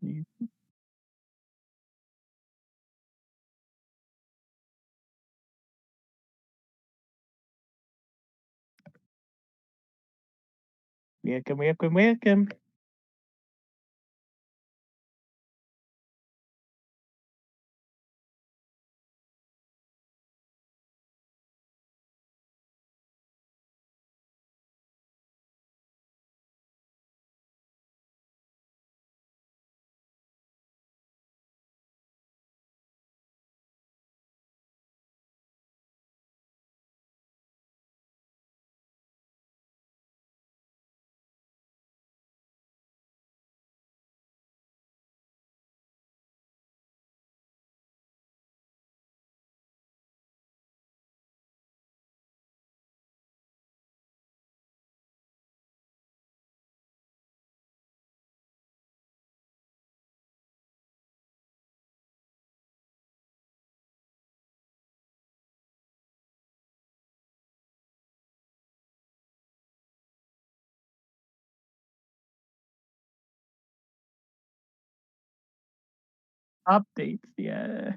Mm. Welcome, welcome, welcome. Updates, yeah.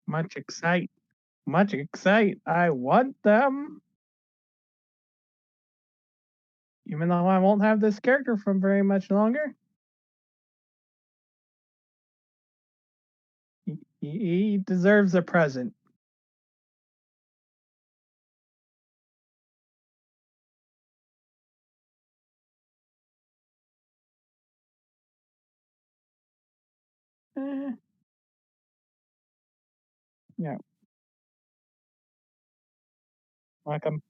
Much excite, much excite. I want them. Even though I won't have this character for very much longer. He deserves a present. Eh, yeah, welcome.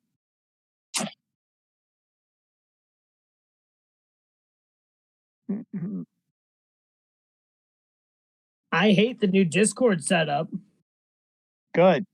Mhm. I hate the new Discord setup. Good.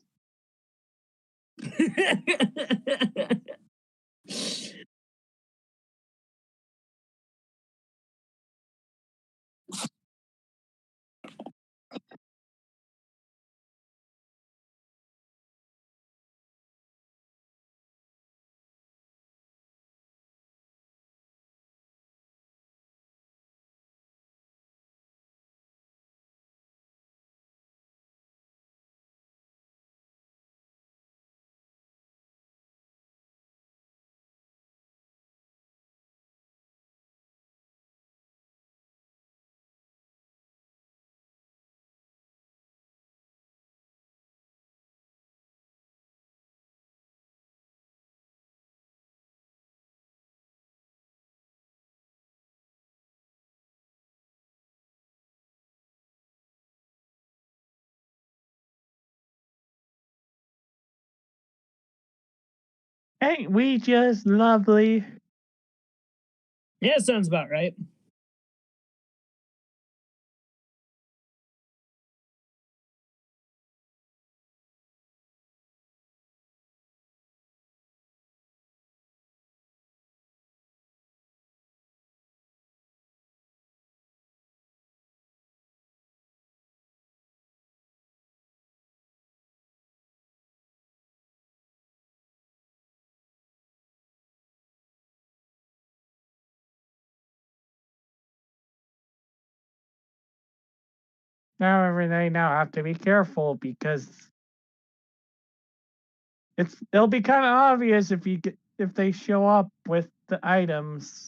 Ain't we just lovely? Yeah, sounds about right. However, they now have to be careful because it'll be kind of obvious if they show up with the items.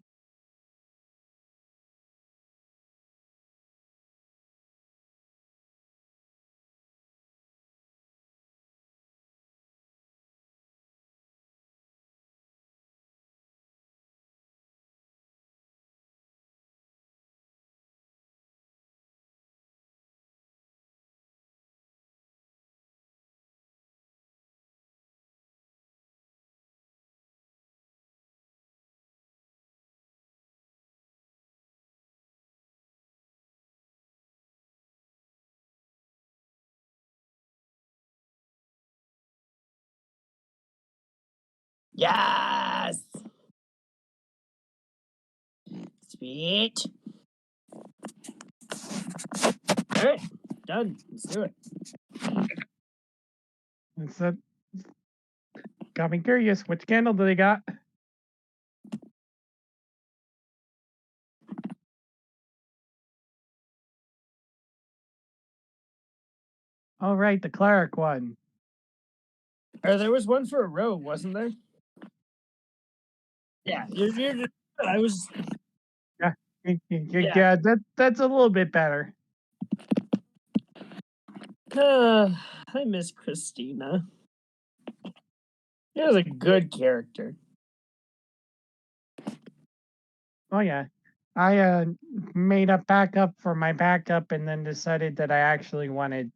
Yes. Sweet. All right, done. Let's do it. It's a, got me curious. Which candle do they got? All right, the cleric one. There was one for a rogue, wasn't there? Yeah, I was. Yeah, that's a little bit better. I miss Christina. She was a good character. Oh yeah, I made a backup for my backup, and then decided that I actually wanted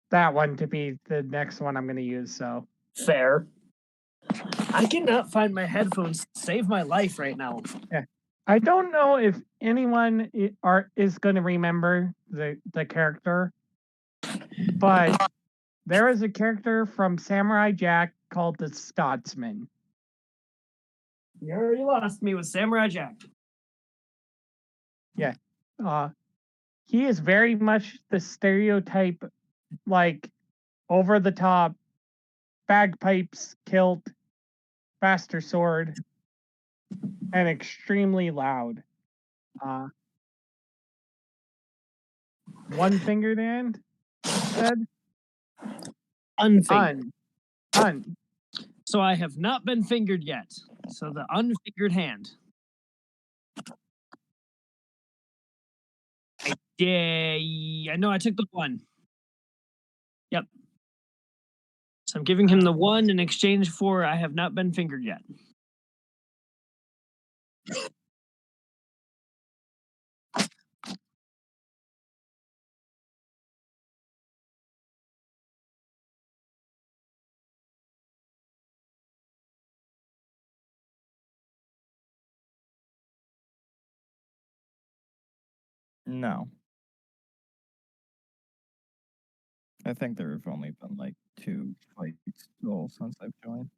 that one to be the next one I'm going to use. So Fair. I cannot find my headphones. Save my life right now. yeah, I don't know if anyone is going to remember the character, but there is a character from Samurai Jack called the Scotsman. You already lost me with Samurai Jack. Yeah, he is very much the stereotype, like over the top, bagpipes, kilt, faster sword, and extremely loud. One fingered hand said Unfingered. Un. So I have not been fingered yet. So the unfingered hand. Yeah, I know I took the one. Yep. So I'm giving him the one in exchange for I have not been fingered yet. No. I think there have only been like 2 fights total since I've joined.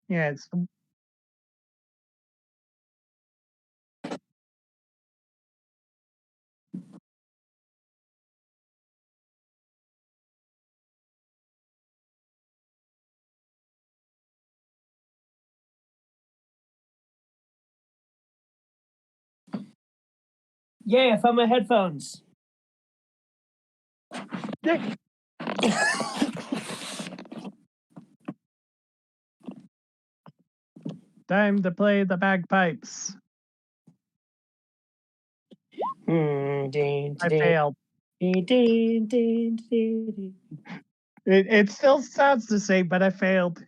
Yeah, it's Yay, I found my headphones. time to play the bagpipes. I failed. It still sounds the same, but I failed.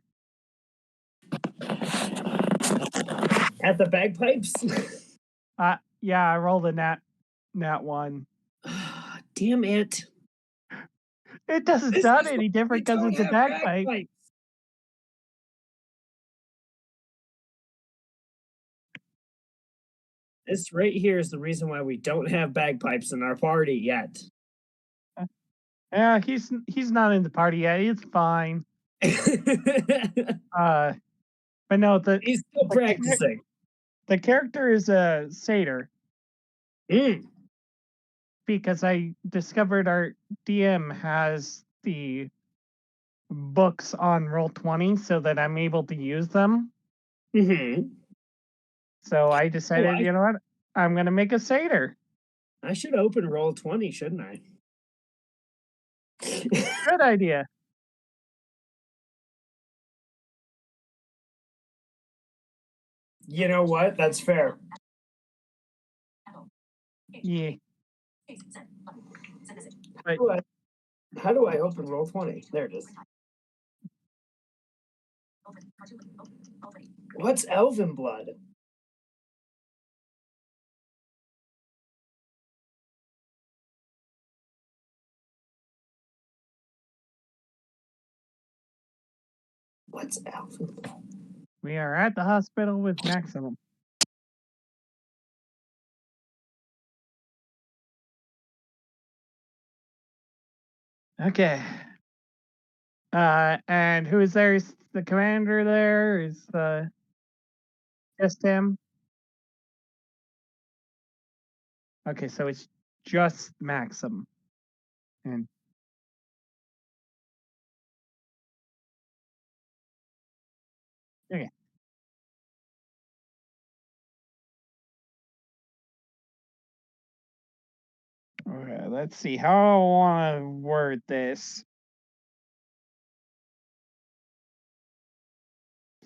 At the bagpipes? Yeah, I rolled a nat one. Damn it. It doesn't sound any different because it's a bagpipe. This right here is the reason why we don't have bagpipes in our party yet. Yeah, he's not in the party yet. It's fine. But no, He's still the char- practicing. the character is a satyr Mm. because I discovered our DM has the books on Roll20 so that I'm able to use them. Mm-hmm. So I decided, you know what? I'm gonna make a satyr. I should open Roll20, shouldn't I? Good idea. You know what? That's fair. Yeah. How do I open Roll20? There it is. What's Elven Blood? What's Elven Blood? We are at the hospital with Maximum. Okay. And who is there? Is the commander there? Is just him? Okay, so it's just Maxim. And okay. Okay, let's see how I want to word this.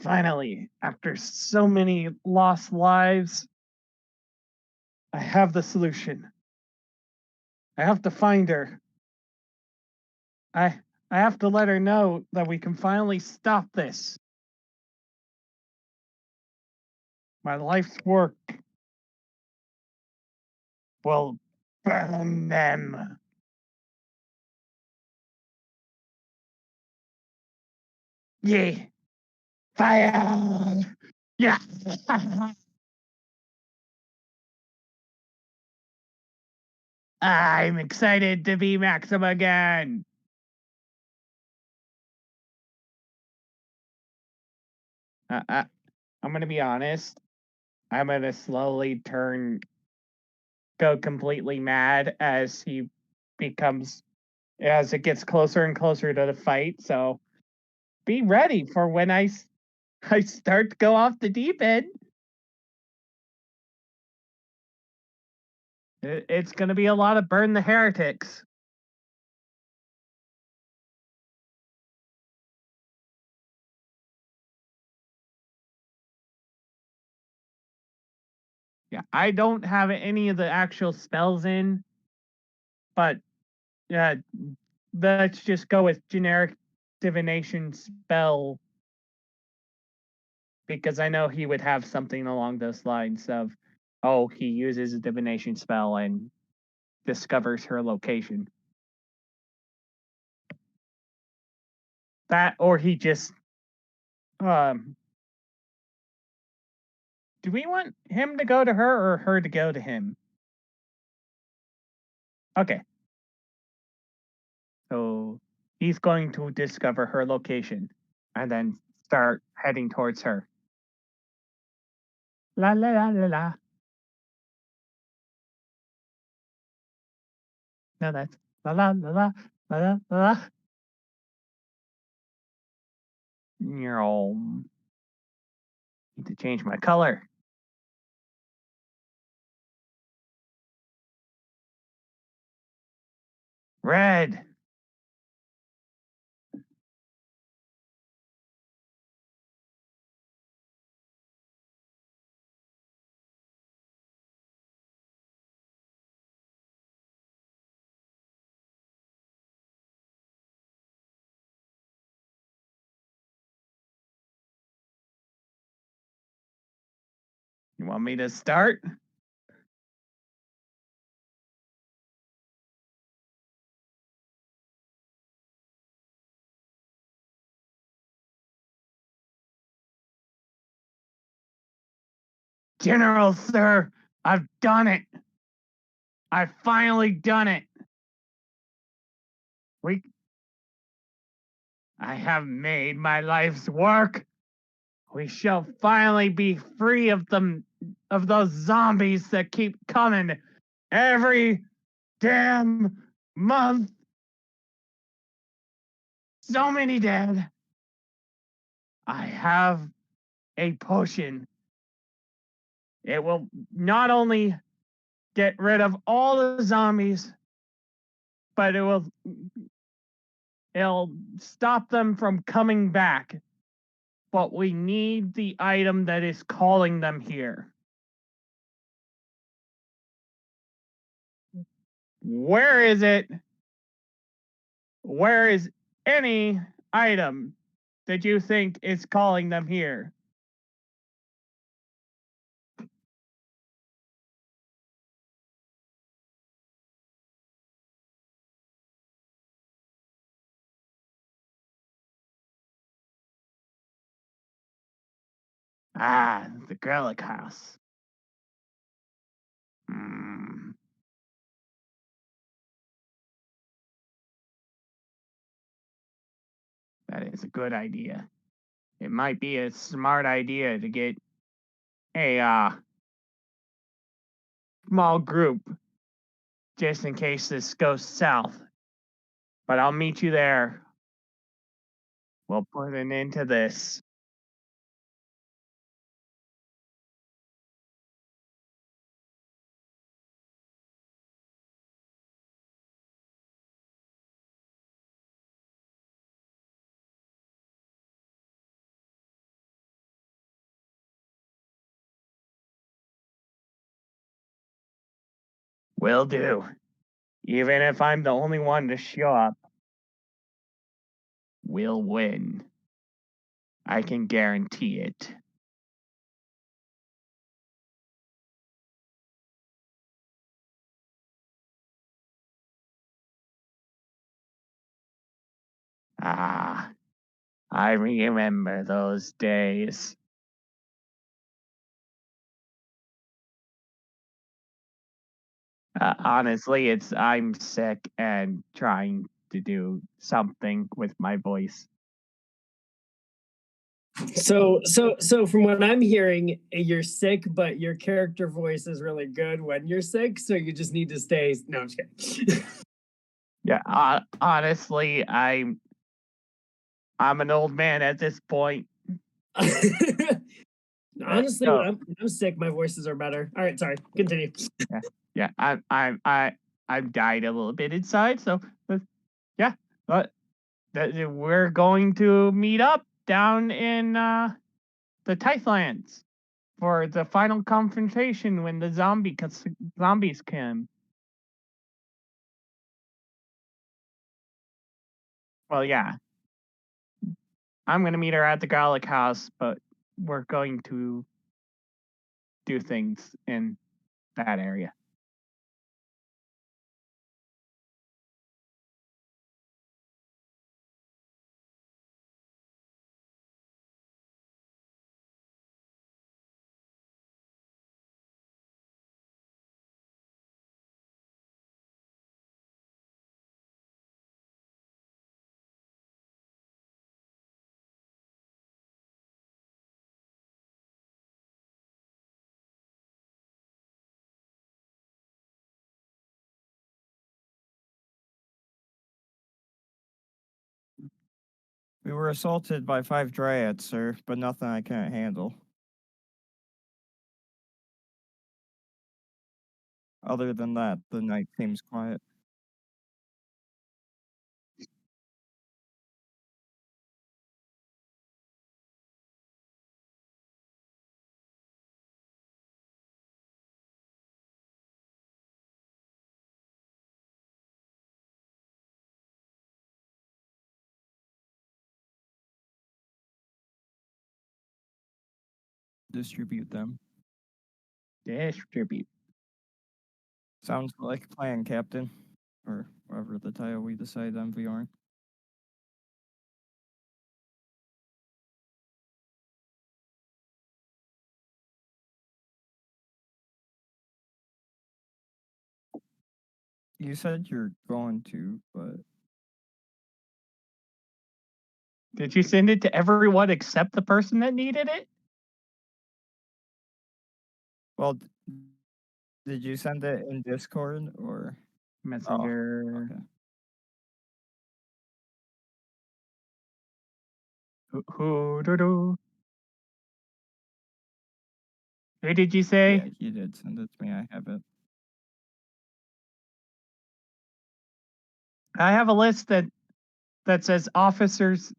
Finally, after so many lost lives, I have the solution. I have to find her. I have to let her know that we can finally stop this. My life's work will burn them. Yeah. Fire! Yeah. I'm excited to be Maxim again. I'm gonna be honest. I'm gonna slowly go completely mad as it gets closer and closer to the fight. So be ready for when I start to go off the deep end. It's gonna be a lot of burn the heretics. Yeah, I don't have any of the actual spells in, but yeah, let's just go with generic divination spell because I know he would have something along those lines of, oh, he uses a divination spell and discovers her location. That, or he just, do we want him to go to her or her to go to him? Okay. So he's going to discover her location and then start heading towards her. La la la la la. No, that's la la la la la la la. Need to change my color. Red. You want me to start? General, sir, I've done it. I've finally done it. I have made my life's work. we shall finally be free of those zombies that keep coming every damn month. So many dead. I have a potion. It will not only get rid of all the zombies, but it'll stop them from coming back. But we need the item that is calling them here. Where is it? Where is any item that you think is calling them here? Ah, the Garlic House. Hmm. That is a good idea. It might be a smart idea to get a small group just in case this goes south. But I'll meet you there. We'll put an end to this. Will do. Even if I'm the only one to show up, we'll win. I can guarantee it. Ah, I remember those days. Honestly, I'm sick and trying to do something with my voice. So from what I'm hearing, you're sick, but your character voice is really good when you're sick. So you just need to stay. No, I'm just kidding. Yeah, honestly, I'm an old man at this point. Honestly, So, when I'm sick, my voices are better. All right, sorry. Continue. yeah, I've died a little bit inside. So, yeah, but we're going to meet up down in the Tithlands for the final confrontation when the zombies come. Well, yeah, I'm gonna meet her at the Garlic House, but we're going to do things in that area. We were assaulted by 5 dryads, sir, but nothing I can't handle. Other than that, the night seems quiet. Distribute them. Distribute. Sounds like a plan, Captain. Or whatever the title we decide on VR. You said you're going to, but Did you send it to everyone except the person that needed it? Well, did you send it in Discord or? Messenger. Okay. Who did you say? Yeah, you did send it to me. I have it. I have a list that says officers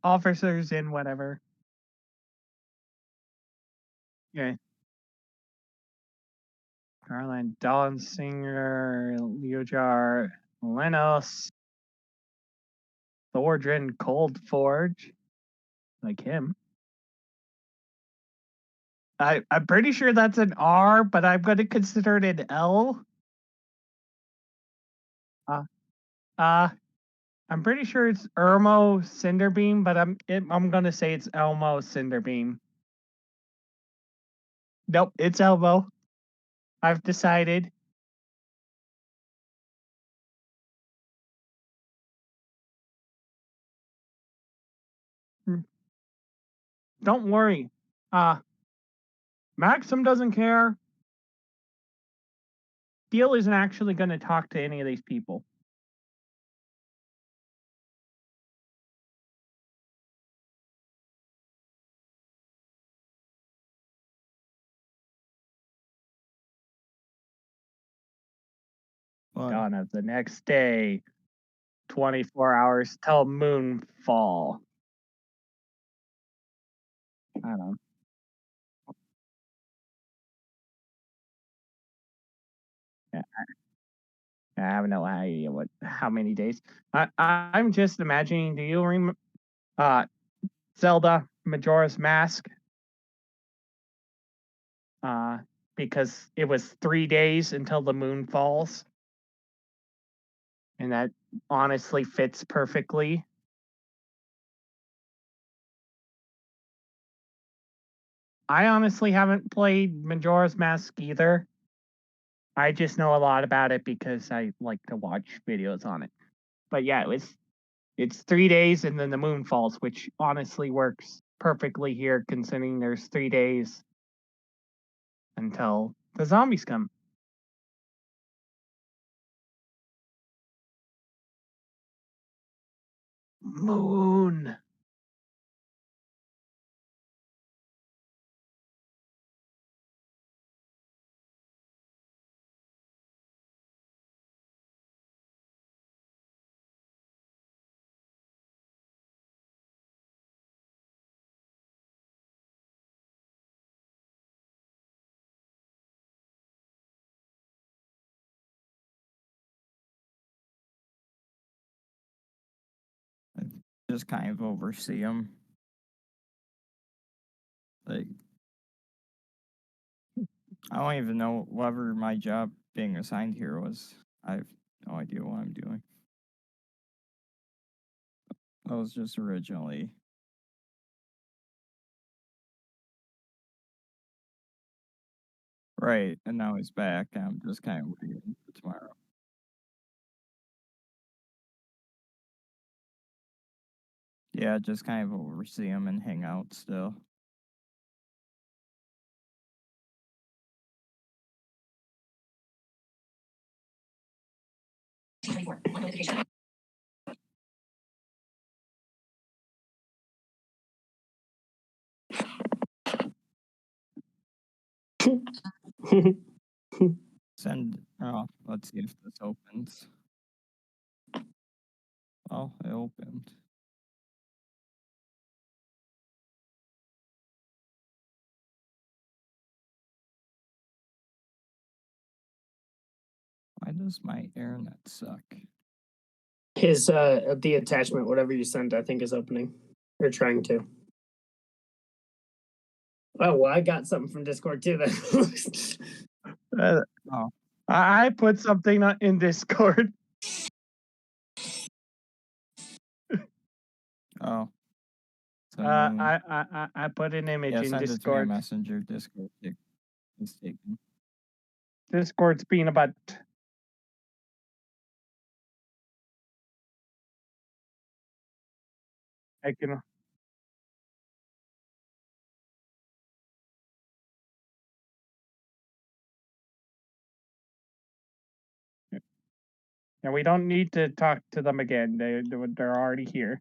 in whatever. Okay. Caroline Donsinger, Leojar, Lenos, Thordrin Coldforge. Like him. I'm pretty sure that's an R, but I'm going to consider it an L. I'm pretty sure it's Ermo Cinderbeam, but I'm going to say it's Elmo Cinderbeam. Nope, it's Elmo. I've decided. Don't worry. Maxim doesn't care. Deal isn't actually going to talk to any of these people. What? Dawn of the next day. 24 hours till moonfall. I don't know. Yeah, I have no idea how many days. I'm just imagining. Do you remember Zelda Majora's Mask? Because it was 3 days until the moon falls, and that honestly fits perfectly. I honestly haven't played Majora's Mask either. I just know a lot about it because I like to watch videos on it. But yeah, it's 3 days and then the moon falls, which honestly works perfectly here considering there's 3 days until the zombies come. Moon. I just kind of oversee them. Like, I don't even know whatever my job being assigned here was. I have no idea what I'm doing. I was just originally. Right, and now he's back, and I'm just kind of waiting for tomorrow. Yeah, just kind of oversee him and hang out still. Let's see if this opens. Oh, it opened. Why does my internet suck? His the attachment, whatever you sent, I think is opening. Or trying to. Oh well, I got something from Discord too then. Oh, I put something in Discord. oh. So I put an image yeah, in send it to me on Discord. Messenger. Discord is taken. Discord's being about I can. And we don't need to talk to them again. They're already here.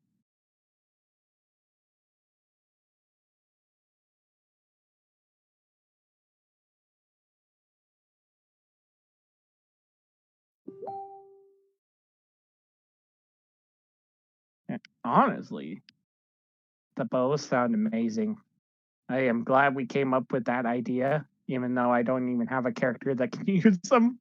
Honestly, the bows sound amazing. I am glad we came up with that idea, even though I don't even have a character that can use them.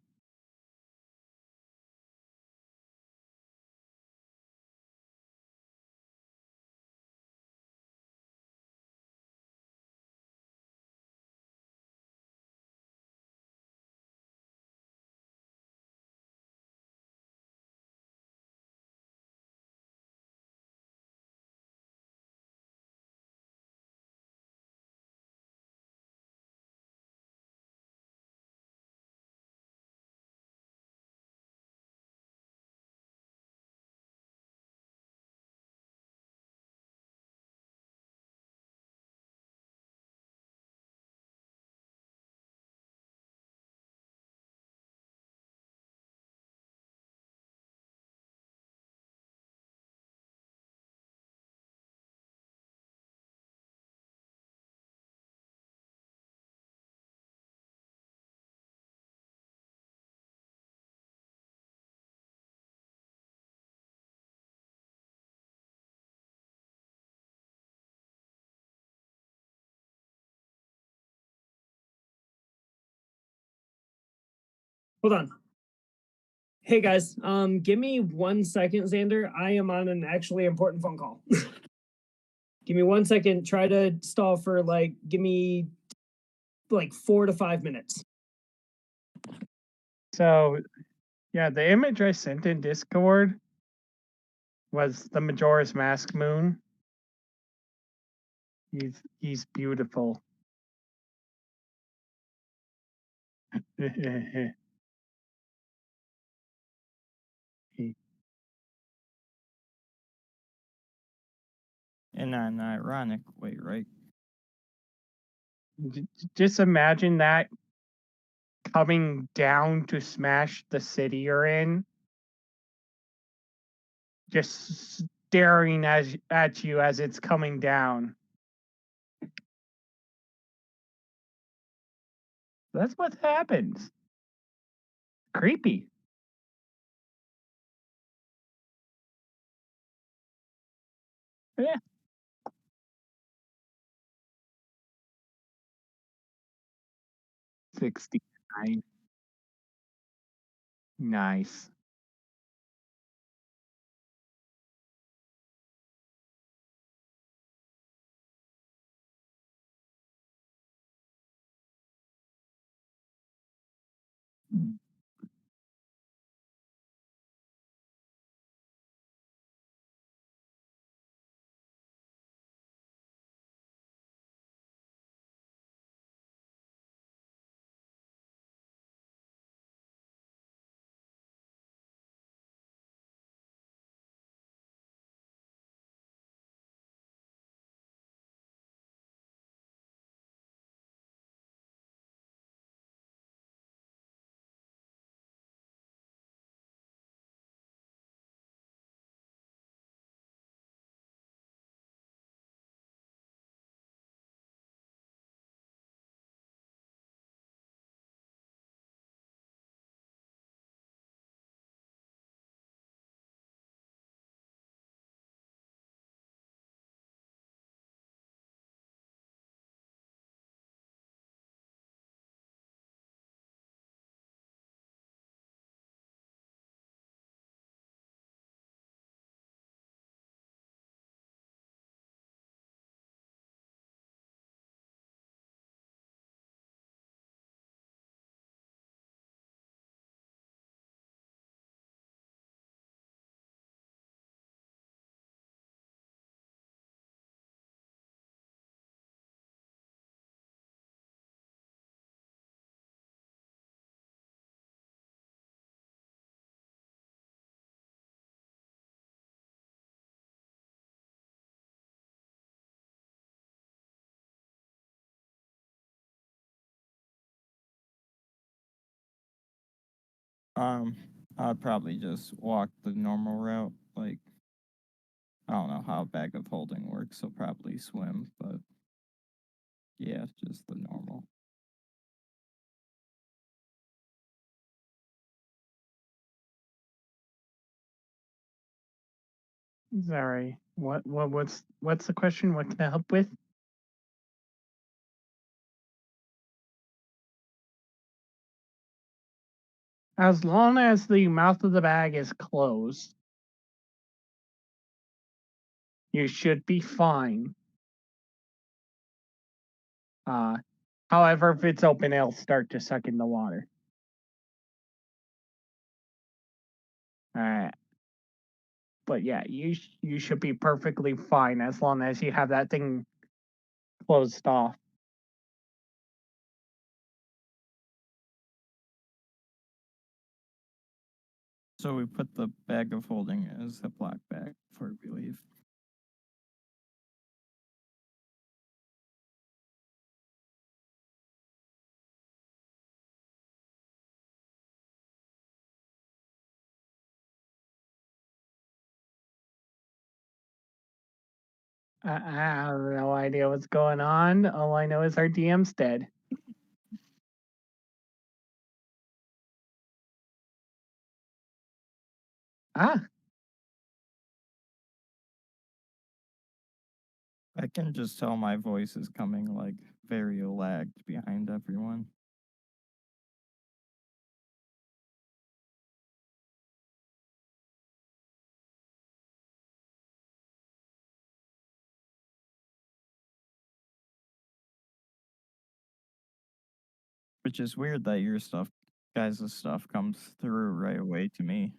Hold on. Hey guys, give me 1 second, Xander. I am on an actually important phone call. Give me 1 second. Try to stall for like, give me like 4 to 5 minutes. So, yeah, the image I sent in Discord was the Majora's Mask moon. He's beautiful. In an ironic way, right? Just imagine that coming down to smash the city you're in, just staring at you as it's coming down. That's what happens. Creepy. Yeah. 69. Nice. I'd probably just walk the normal route. Like, I don't know how a bag of holding works, so probably swim, but yeah, just the normal. Sorry. What's the question? What can I help with? As long as the mouth of the bag is closed, you should be fine. However, if it's open, it'll start to suck in the water. But yeah, you should be perfectly fine as long as you have that thing closed off. So we put the bag of holding as a black bag before we leave. I have no idea what's going on. All I know is our DM's dead. Ah, I can just tell my voice is coming like very lagged behind everyone. Which is weird that your stuff, guys' stuff comes through right away to me.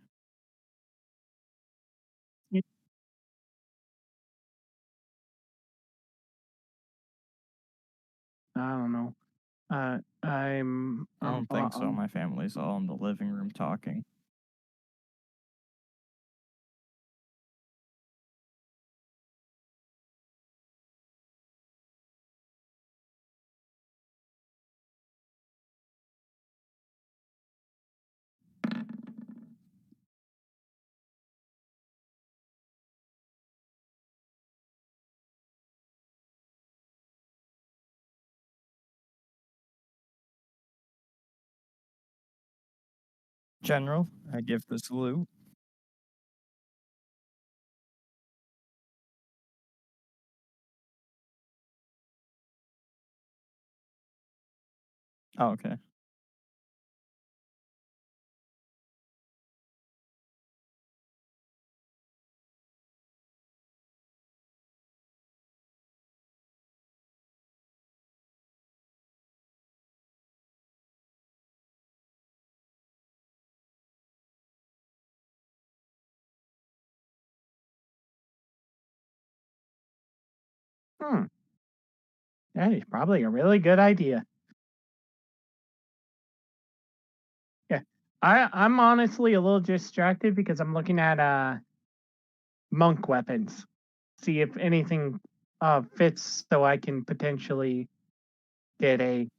I don't know. I don't think so. My family's all in the living room talking. General, I give the salute. Oh, okay. That is probably a really good idea. Yeah. I'm honestly a little distracted because I'm looking at monk weapons. See if anything fits so I can potentially get a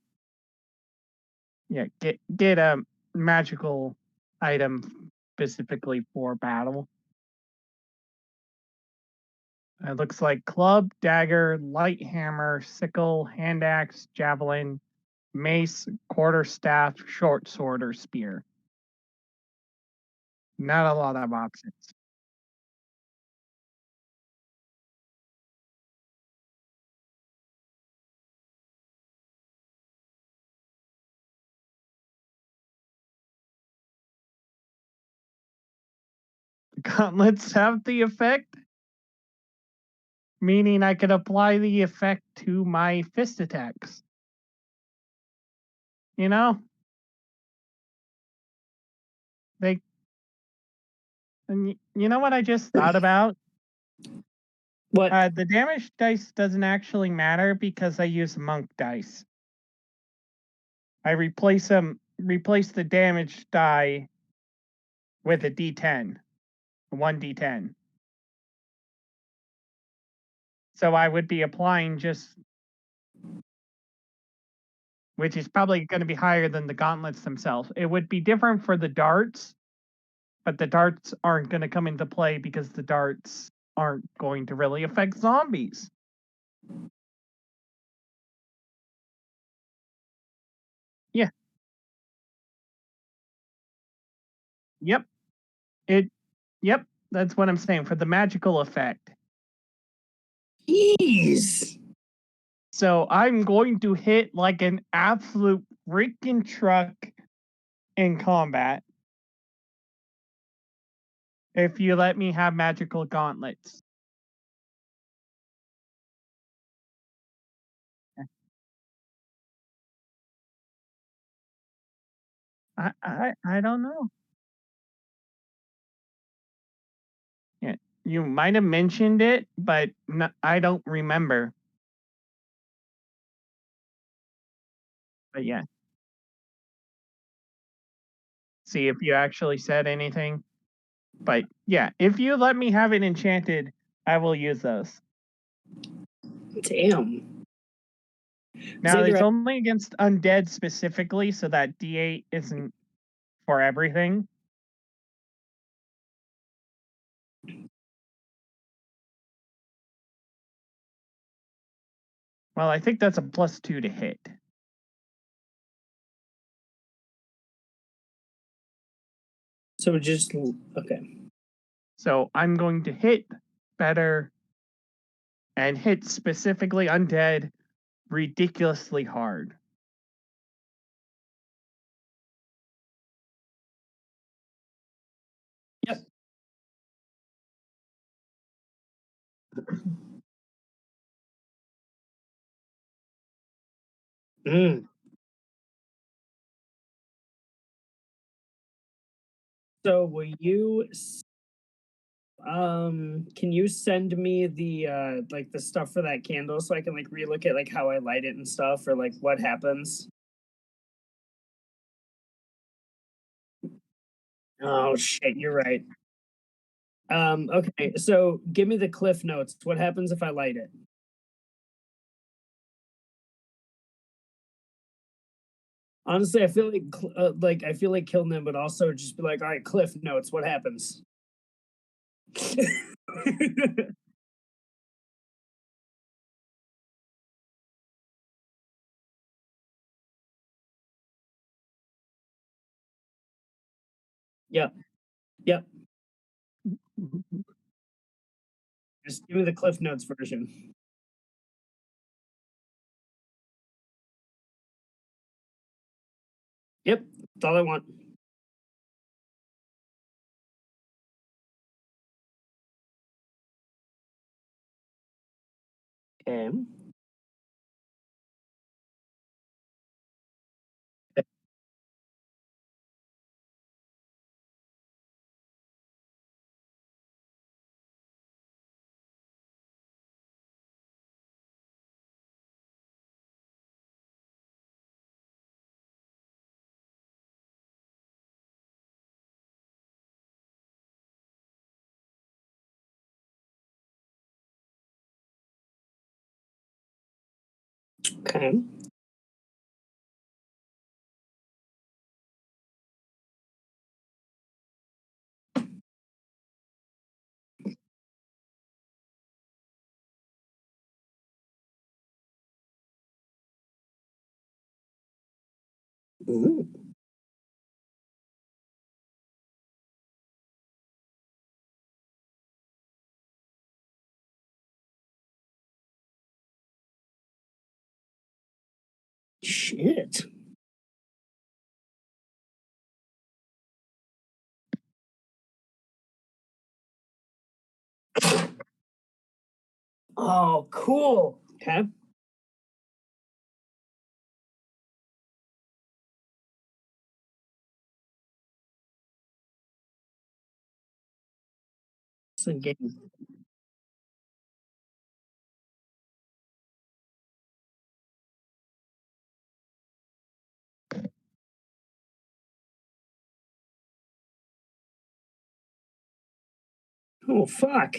get a magical item specifically for battle. It looks like club, dagger, light hammer, sickle, hand axe, javelin, mace, quarterstaff, short sword, or spear. Not a lot of options. The gauntlets have the effect, meaning I could apply the effect to my fist attacks. You know, they. And you know what I just thought about? What? The damage dice doesn't actually matter because I use monk dice. I replace the damage die with a D10, 1d10. So I would be applying just which is probably going to be higher than the gauntlets themselves. It would be different for the darts, but the darts aren't going to come into play because the darts aren't going to really affect zombies. Yeah. Yep. Yep. That's what I'm saying for the magical effect. Jeez. So I'm going to hit like an absolute freaking truck in combat if you let me have magical gauntlets. I don't know. Yeah, you might have mentioned it, but I don't remember. But yeah, see if you actually said anything. But yeah, if you let me have it enchanted, I will use those. Damn. Now Xander, it's only against undead specifically, so that D8 isn't for everything. Well, I think that's a +2 to hit. So just okay. So I'm going to hit better and hit specifically undead ridiculously hard. Yep. Mm. So will you can you send me the like the stuff for that candle so I can like relook at like how I light it and stuff or like what happens? Oh shit, you're right. Okay, so give me the cliff notes. What happens if I light it? Honestly, I feel like I feel like killing them, but also just be like, all right, cliff notes. What happens? Yep. Yep. Just give me the cliff notes version. Yep. That's all I want. Okay. Okay. Ooh. Shit. Oh, cool. Okay. It's a game. Oh, fuck.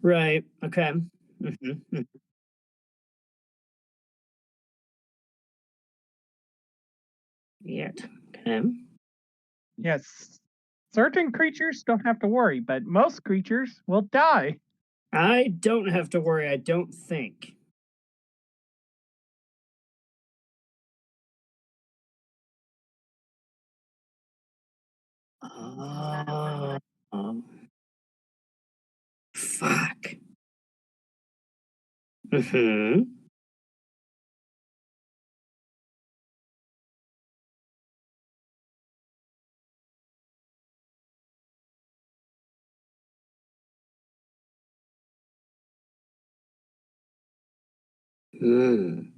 Right. Okay. Mhm. Yet. Okay. Yes, certain creatures don't have to worry, but most creatures will die. I don't have to worry, I don't think. Oh. Fuck. Mhm. Mm.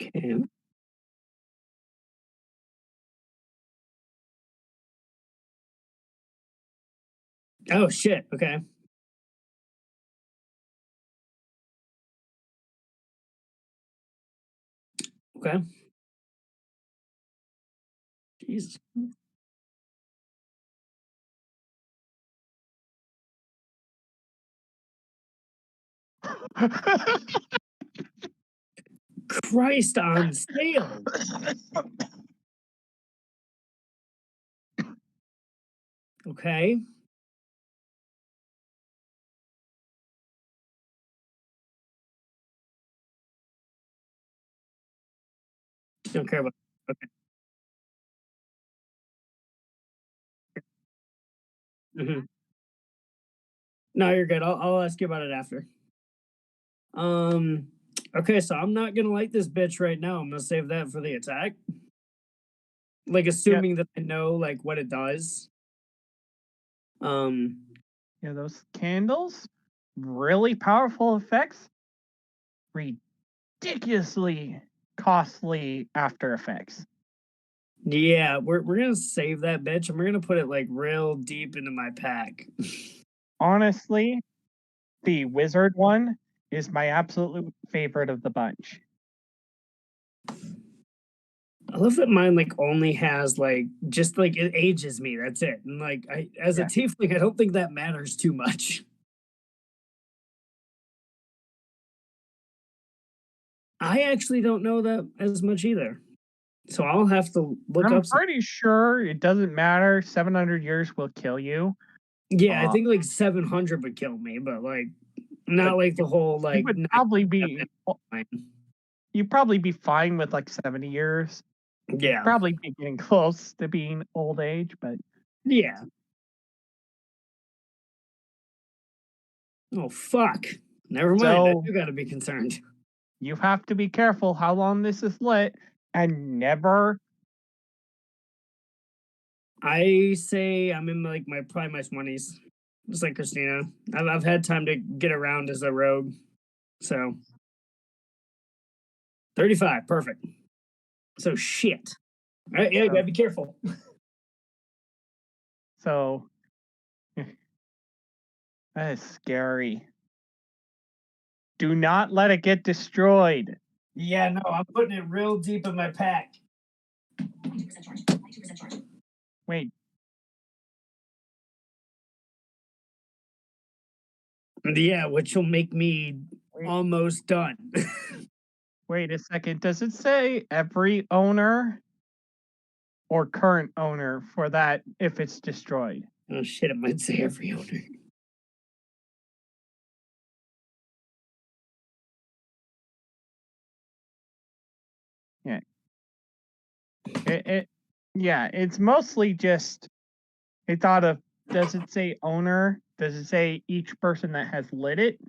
Okay. Oh shit. Okay. Okay. Jesus. Christ on sale. Okay. Don't care about. Okay. Mhm. No, you're good. I'll ask you about it after. Um. Okay, so I'm not gonna light this bitch right now. I'm gonna save that for the attack. Like Yeah, assuming that I know like what it does. Um. yeah, those candles, really powerful effects, ridiculously costly after effects. Yeah, we're gonna save that bitch and we're gonna put it like real deep into my pack. Honestly, the wizard one is my absolute favorite of the bunch. I love that mine like only has like just like it ages me. That's it. And like I as a Yeah. tiefling, I don't think that matters too much. I actually don't know that as much either. So I'll have to look I'm up some. pretty sure it doesn't matter. 700 years will kill you. Yeah, I Uh, think like 700 would kill me, but like but not like the whole you like would probably be 97. you'd probably be fine with like 70 years. Yeah. Probably be getting close to being old age, but Yeah. Oh fuck. Never mind. I so do gotta be concerned. you have to be careful how long this is lit and never. I say I'm in like my probably my 20s. Just like Christina. I've had time to get around as a rogue. So 35, perfect. So shit. All right, yeah, you So, gotta be careful. so that is scary. Do not let it get destroyed. Yeah, no, I'm putting it real deep in my pack. Wait, Yeah, which will make me wait, almost done. wait a second. Does it say every owner or current owner for that if it's destroyed? Oh shit, it might say every owner. Yeah. It yeah, it's mostly just I thought of does it say owner? Does it say each person that has lit it?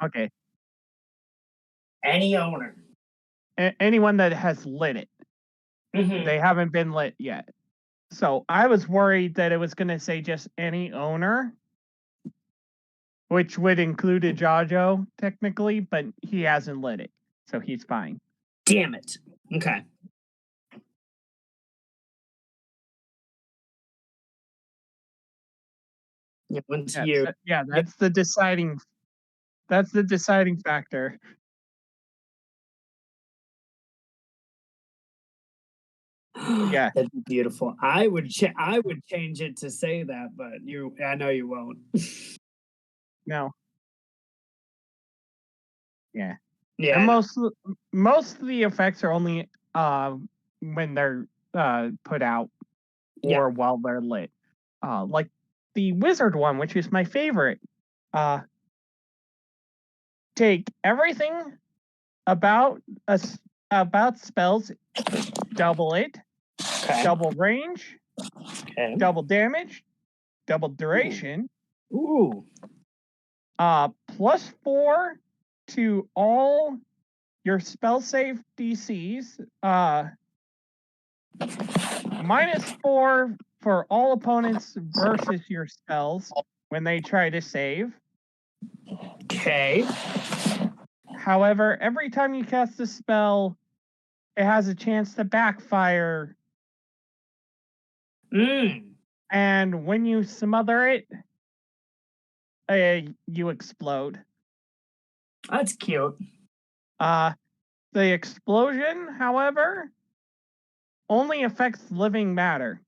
Okay. Any owner. Anyone that has lit it. Mm-hmm. They haven't been lit yet. So I was worried that it was going to say just any owner, which would include a Jajo technically, but he hasn't lit it. So he's fine. Damn it. Okay. Yeah, once Yeah, you yeah, get that's the deciding. That's the deciding factor. Yeah. That'd be beautiful. I would change it to say that, but I know you won't. No. Yeah. Yeah. And I know. most of the effects are only when they're put out Yeah. or while they're lit. Like the wizard one, which is my favorite. Take everything about about spells, double it, Okay. double range, Okay. double damage, double duration, Ooh. +4 to all your spell save DCs, -4 for all opponents versus your spells when they try to save. Okay. However, every time you cast a spell, it has a chance to backfire, and when you smother it, you explode. That's cute. The explosion, however, only affects living matter,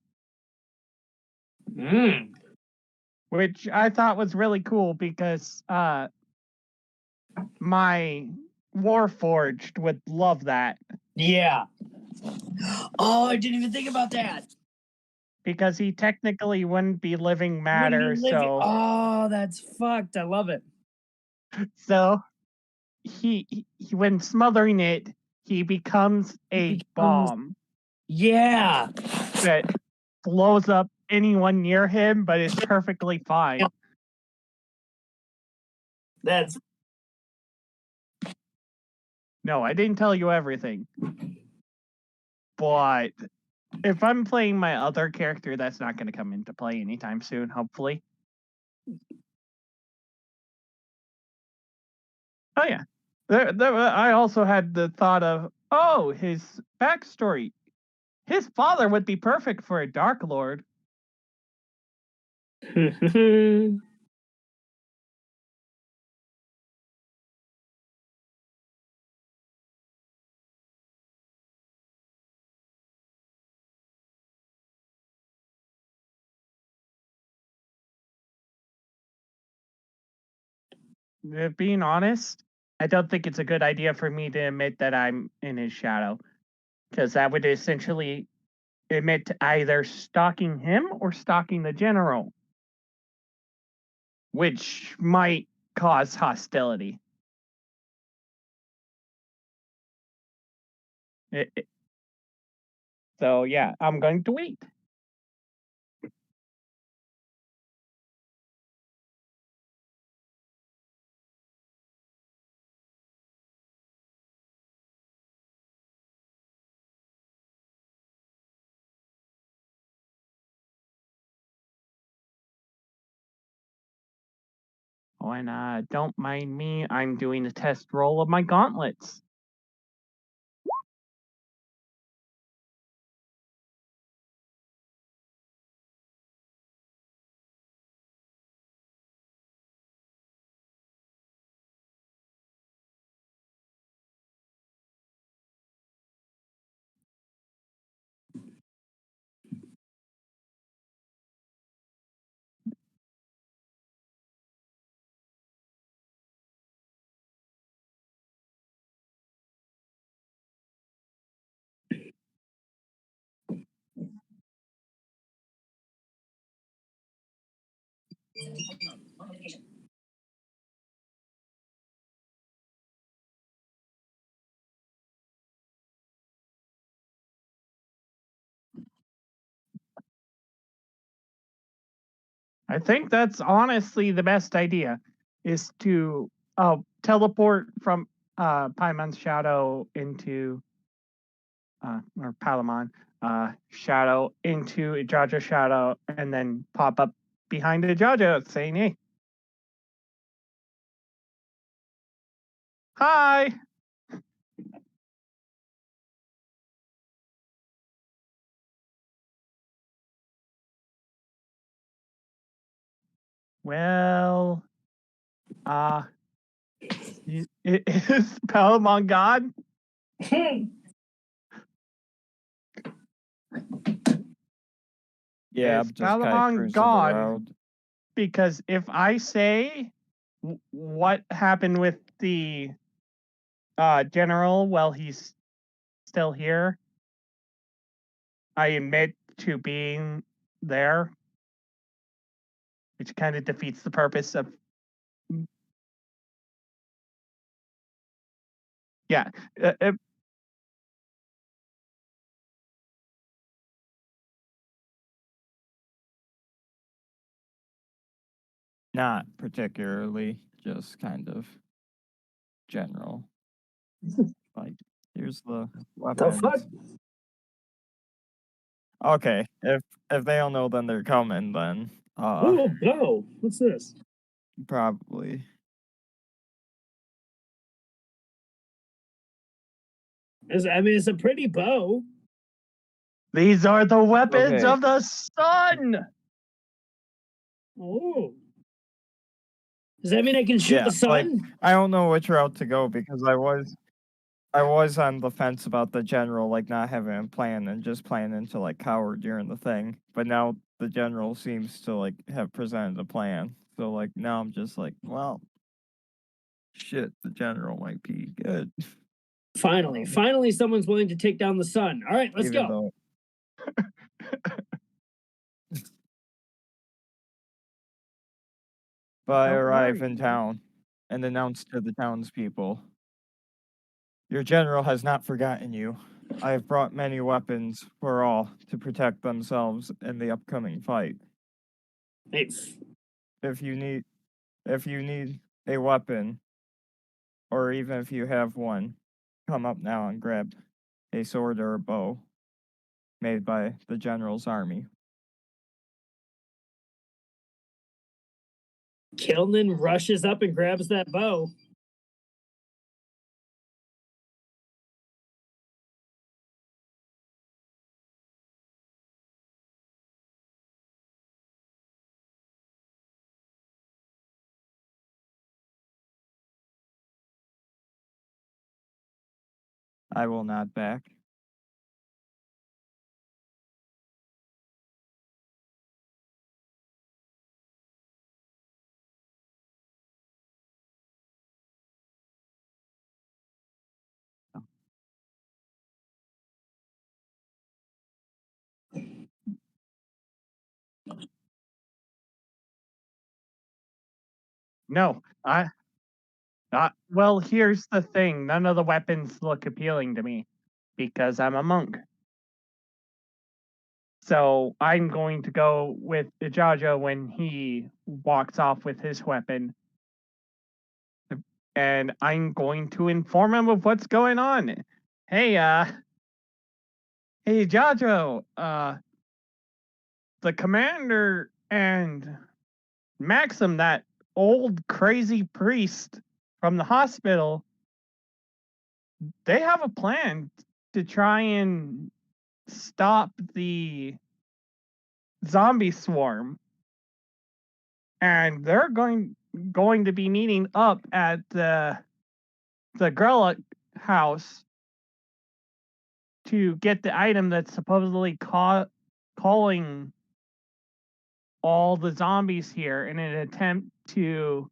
which I thought was really cool because my Warforged would love that Yeah. Oh, I didn't even think about that. because he technically wouldn't be living matter, Oh, that's fucked. I love it. so he when smothering it, he becomes a bomb Yeah. that blows up anyone near him, but is perfectly fine. Yep. That's No, I didn't tell you everything. But if I'm playing my other character, that's not going to come into play anytime soon, hopefully. Oh, yeah. I also had the thought of, his backstory. His father would be perfect for a Dark Lord. Being honest, I don't think it's a good idea for me to admit that I'm in his shadow, because that would essentially admit to either stalking him or stalking the general, which might cause hostility. So yeah, I'm going to wait. Oh, and don't mind me, I'm doing a test roll of my gauntlets. I think that's honestly the best idea, is to teleport from Paimon's shadow into or Palamon shadow into Ijaja shadow, and then pop up behind Ijaja saying, "Hey, hi." Well, Is Palamon God? Yeah, Is I'm just kind of Palamon cruising God? around. Because if I say what happened with the general while he's still here, I admit to being there, which kind of defeats the purpose of. Yeah. Not particularly, just kind of general. Like, here's the The fuck? weapons. Okay, if they don't know, then they're coming. Then, Oh, bow. What's this? probably. It's a pretty bow. These are the weapons Okay. of the sun. Oh. Does that mean I can shoot Yeah, the sun? like, I don't know which route to go because I was on the fence about the general, like, not having a plan and just planning to, like, cower during the thing. But now the general seems to, like, have presented a plan. So, like, now I'm just like, well, shit, the general might be good. Finally, someone's willing to take down the sun. All right, let's Even go. though but I Don't arrive worry. in town and announce to the townspeople, your general has not forgotten you. I have brought many weapons for all to protect themselves in the upcoming fight. Hey, If you need a weapon, or even if you have one, come up now and grab a sword or a bow made by the general's army. Kilnan rushes up and grabs that bow. I will not back. No, well, here's the thing. None of the weapons look appealing to me because I'm a monk. So I'm going to go with Ijaja when he walks off with his weapon. And I'm going to inform him of what's going on. Hey, hey, Jojo, the commander and Maxim, that old crazy priest from the hospital, they have a plan to try and stop the zombie swarm. And they're going to be meeting up at the Grella house to get the item that's supposedly calling all the zombies here in an attempt to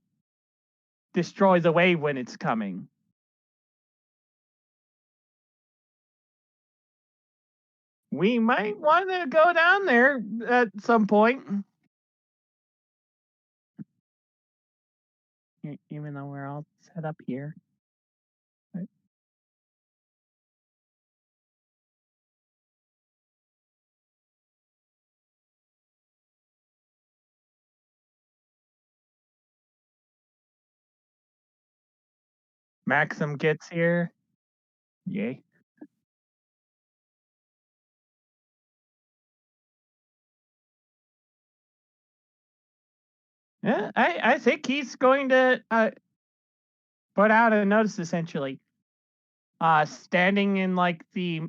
destroy the wave when it's coming. We might want to go down there at some point. Even though we're all set up here. Maxim gets here. Yay. Yeah, I think he's going to put out a notice essentially. Standing in like the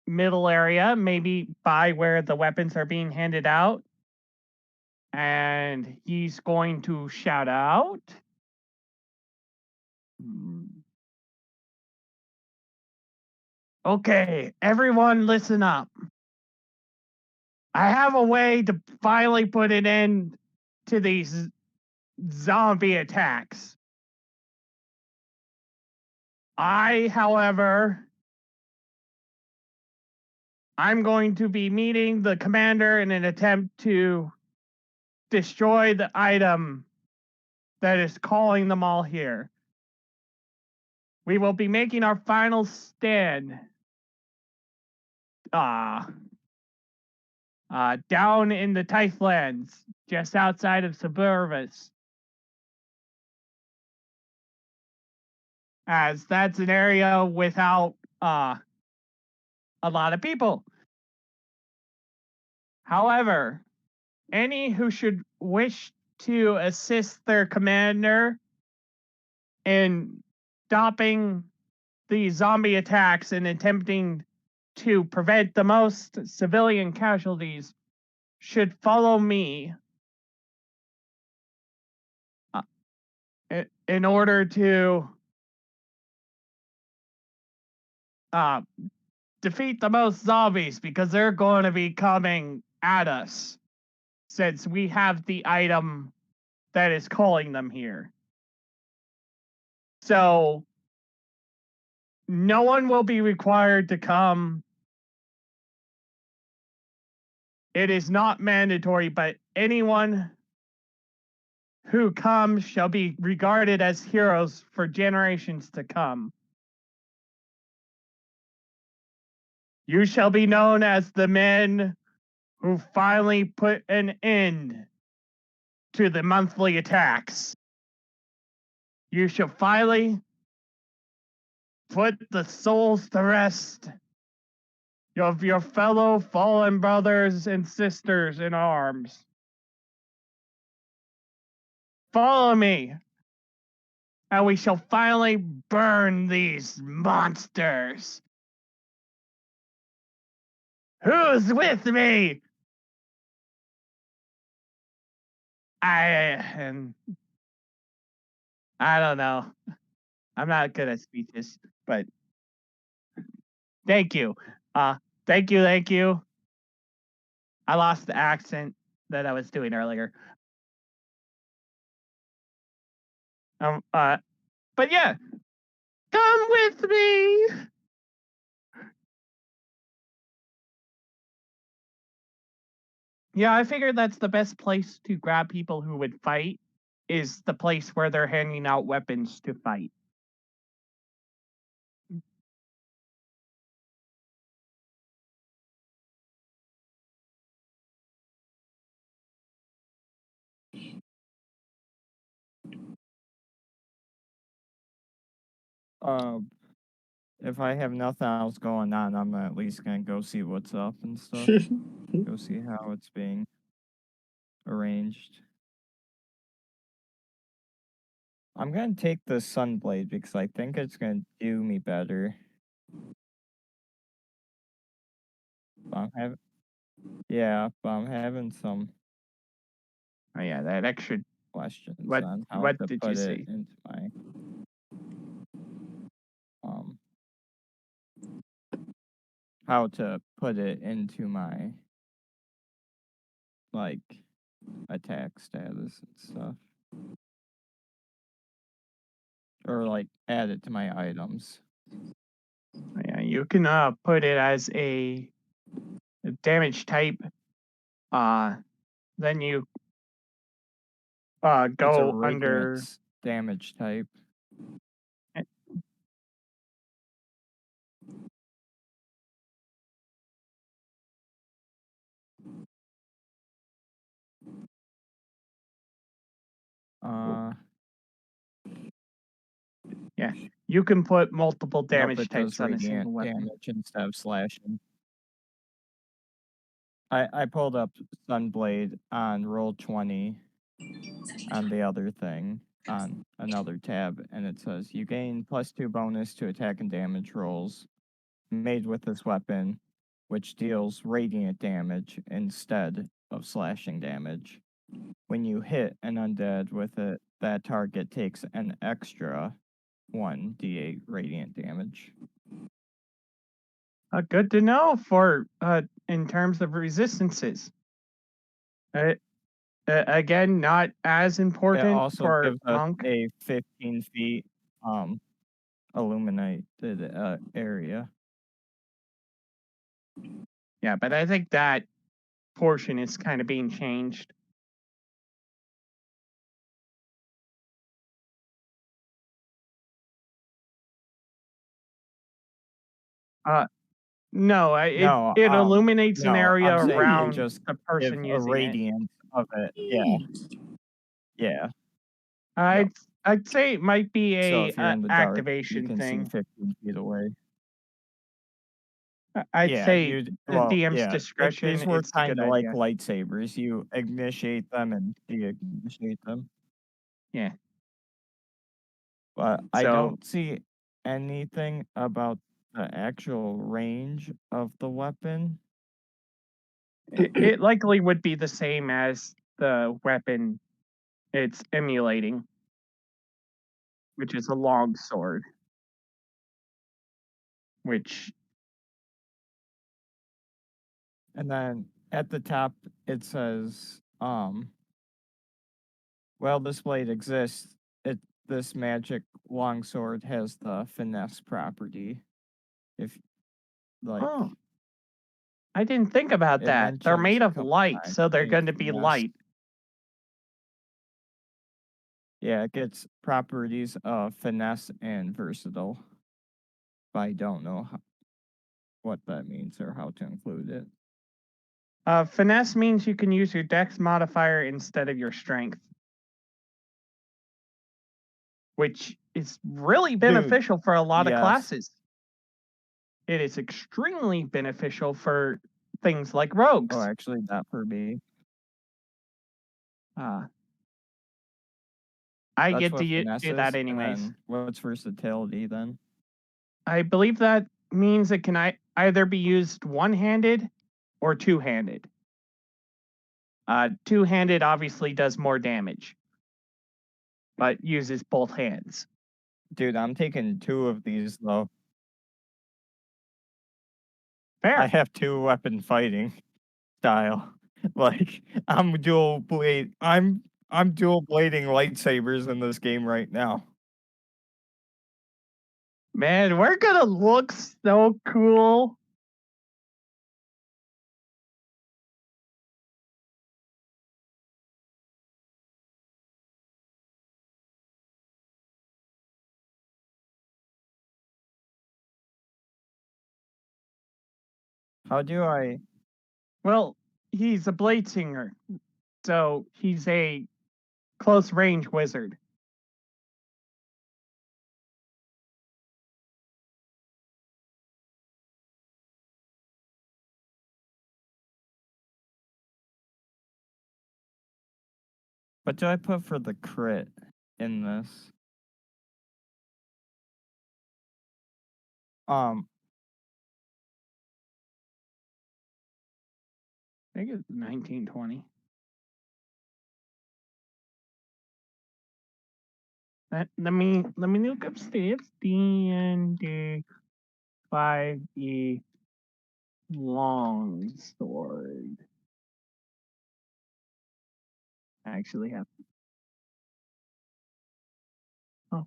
middle area, maybe by where the weapons are being handed out. And he's going to shout out, Okay, everyone listen up. I have a way to finally put an end to these zombie attacks. However, I'm going to be meeting the commander in an attempt to destroy the item that is calling them all here. We will be making our final stand down in the Tythlands, just outside of Suburvus. As that's an area without a lot of people. However, any who should wish to assist their commander in stopping the zombie attacks and attempting to prevent the most civilian casualties should follow me in order to defeat the most zombies, because they're going to be coming at us since we have the item that is calling them here. So no one will be required to come. It is not mandatory, but anyone who comes shall be regarded as heroes for generations to come. You shall be known as the men who finally put an end to the monthly attacks. You shall finally put the souls to rest of your fellow fallen brothers and sisters in arms. Follow me, and we shall finally burn these monsters. Who's with me? I don't know. I'm not good at speeches, but thank you. Thank you. I lost the accent that I was doing earlier. But yeah, come with me. Yeah, I figured that's the best place to grab people who would fight, is the place where they're handing out weapons to fight. If I have nothing else going on, I'm at least gonna go see what's up and stuff. Go see how it's being arranged. I'm gonna take the Sunblade because I think it's gonna do me better. But I'm having some Oh yeah, that extra. questions What on how what to did put you it see? into my how to put it into my like attack status and stuff. Or like add it to my items. Yeah, you can put it as a damage type. Then you It's a go under. radiant damage type. Yeah, you can put multiple Nope, damage it does types on a single radiant weapon. damage instead of slashing. I pulled up Sunblade on Roll20 on the other thing on another tab, and it says you gain +2 bonus to attack and damage rolls made with this weapon, which deals radiant damage instead of slashing damage. When you hit an undead with it, that target takes an extra 1d8 radiant damage. Good to know for in terms of resistances. Again, not as It important also for gives us monk. a 15 feet illuminated area. Yeah, but I think that portion is kind of being changed. No, No, it illuminates an no, area I'm saying you around just the give person a using it. radiance of it. Yeah, yeah. Yep. I'd say it might be So a if you're in the dark, you activation can see thing. 15 feet away. I'd Yeah, say you'd the well, DM's yeah. discretion. These were It's a good kind of like idea. lightsabers. You initiate them and de-initiate them. Yeah. But I So don't see anything about the actual range of the weapon. it likely would be the same as the weapon it's emulating, which is a long sword. Which And then at the top it says, well, this blade exists. This magic longsword has the finesse property. If like oh, I didn't think about it that. They're mentions made a of couple light, times so they're being going to be finesse. light. Yeah, it gets properties of finesse and versatile. But I don't know what that means or how to include it. Finesse means you can use your dex modifier instead of your strength, which is really beneficial for a lot of yes. classes. It is extremely beneficial for things like rogues. Oh, actually, not for me. I That's get what to finesse do is, that and anyways. then what's versatility then? I believe that means it can either be used one-handed or two-handed. Two-handed obviously does more damage, but uses both hands. Dude, I'm taking 2 of these though. Fair. I have 2 weapon fighting style. Like I'm dual blading lightsabers in this game right now. Man, we're gonna look so cool. How do I? Well, he's a blade singer, so he's a close range wizard. What do I put for the crit in this? I think it's 1920. Let me look upstairs. D&D 5e longsword. I actually have. Oh.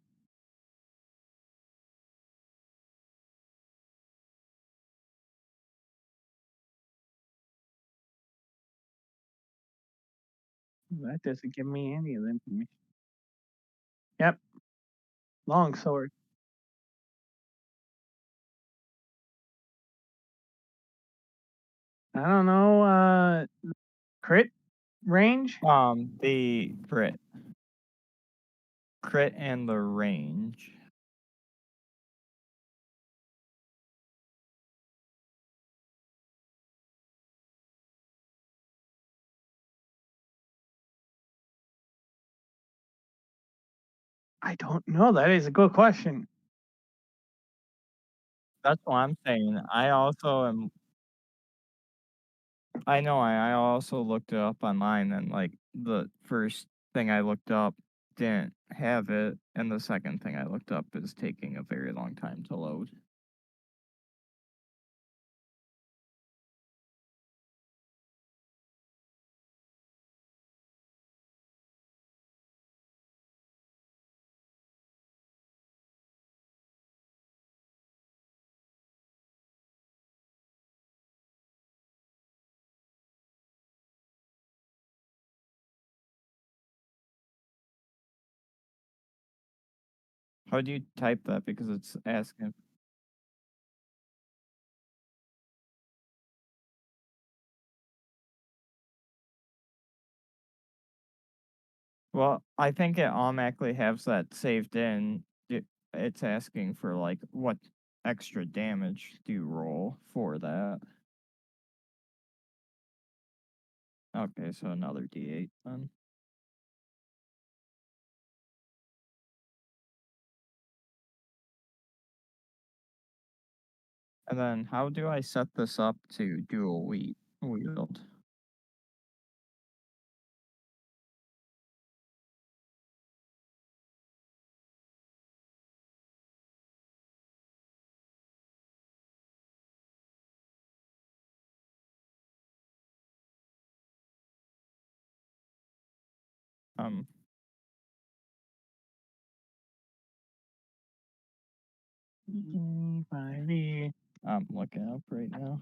That doesn't give me any of the information. Yep. Longsword. I don't know. Crit range? The crit and the range. I don't know. That is a good question. That's what I'm saying. I also am. I know. I also looked it up online, and like the first thing I looked up didn't have it, and the second thing I looked up is taking a very long time to load. How do you type that? Because it's asking. Well, I think it automatically has that saved in. It's asking for like what extra damage do you roll for that? Okay, so another D8 then. And then how do I set this up to dual wield? Um, I'm looking up right now.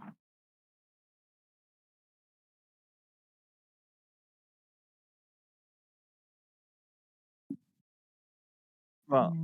Well,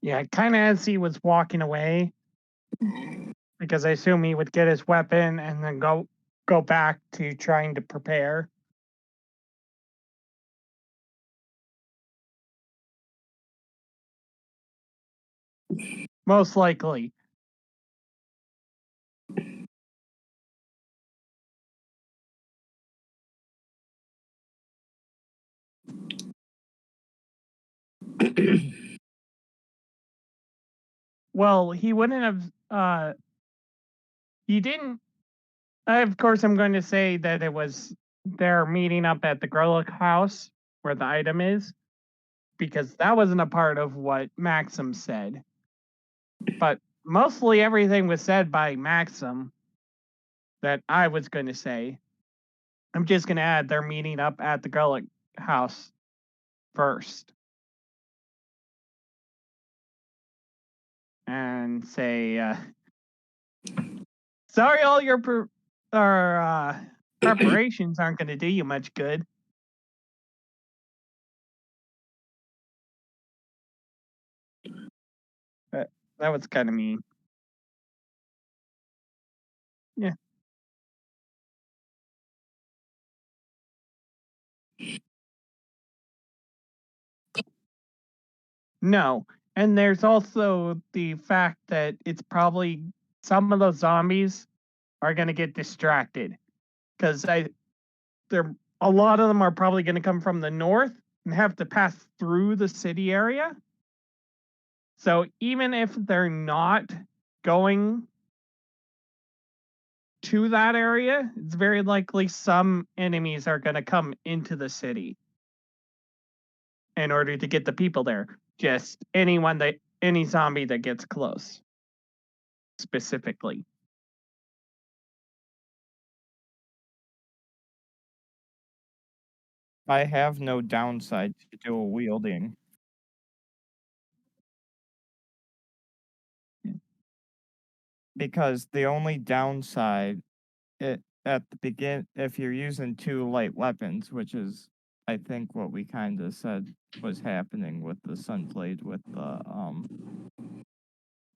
Yeah, kind of as he was walking away, because I assume he would get his weapon and then go back to trying to prepare. Most likely. Well, he wouldn't have. He didn't. Of course, I'm going to say that it was their meeting up at the Grolic house where the item is, because that wasn't a part of what Maxim said. But mostly everything was said by Maxim that I was going to say. I'm just going to add they're meeting up at the Grolic house first. And say, sorry, all your preparations aren't going to do you much good. That was kind of mean. Yeah. No. And there's also the fact that it's probably some of those zombies are going to get distracted because they're a lot of them are probably going to come from the north and have to pass through the city area. So even if they're not going to that area, it's very likely some enemies are going to come into the city in order to get the people there. Just any zombie that gets close, specifically. I have no downside to dual wielding. Because the only downside at the begin if you're using two light weapons, which is I think what we kind of said was happening with the Sunblade with the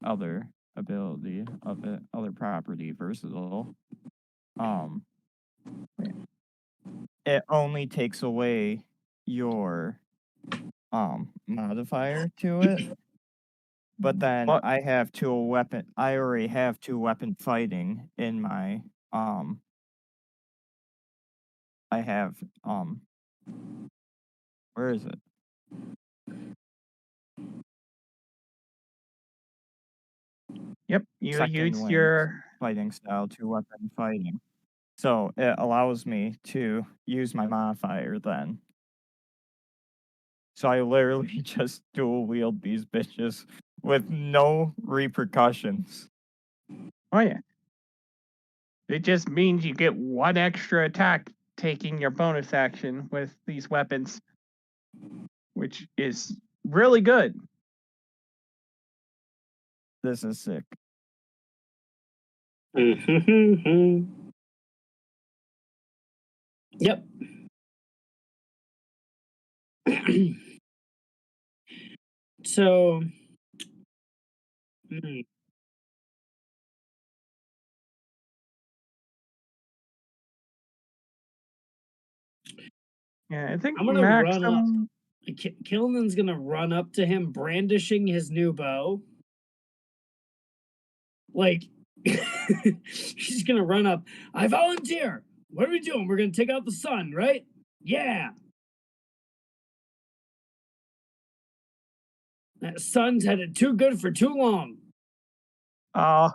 other ability of it, other property, versatile. Um, it only takes away your modifier to it. But then What? I already have 2 weapon fighting in my I have where is it? Yep, you Second used wind your. fighting style, 2 weapon fighting. So it allows me to use my modifier then. So I literally just dual wield these bitches with no repercussions. Oh yeah. It just means you get one extra attack taking your bonus action with these weapons, which is really good. This is sick. Yep. So, mm, Yeah, I think I'm gonna run up. maximum. Killen's gonna run up to him, brandishing his new bow. Like, he's gonna run up. I volunteer. What are we doing? We're gonna take out the sun, right? Yeah. That sun's headed too good for too long. Oh,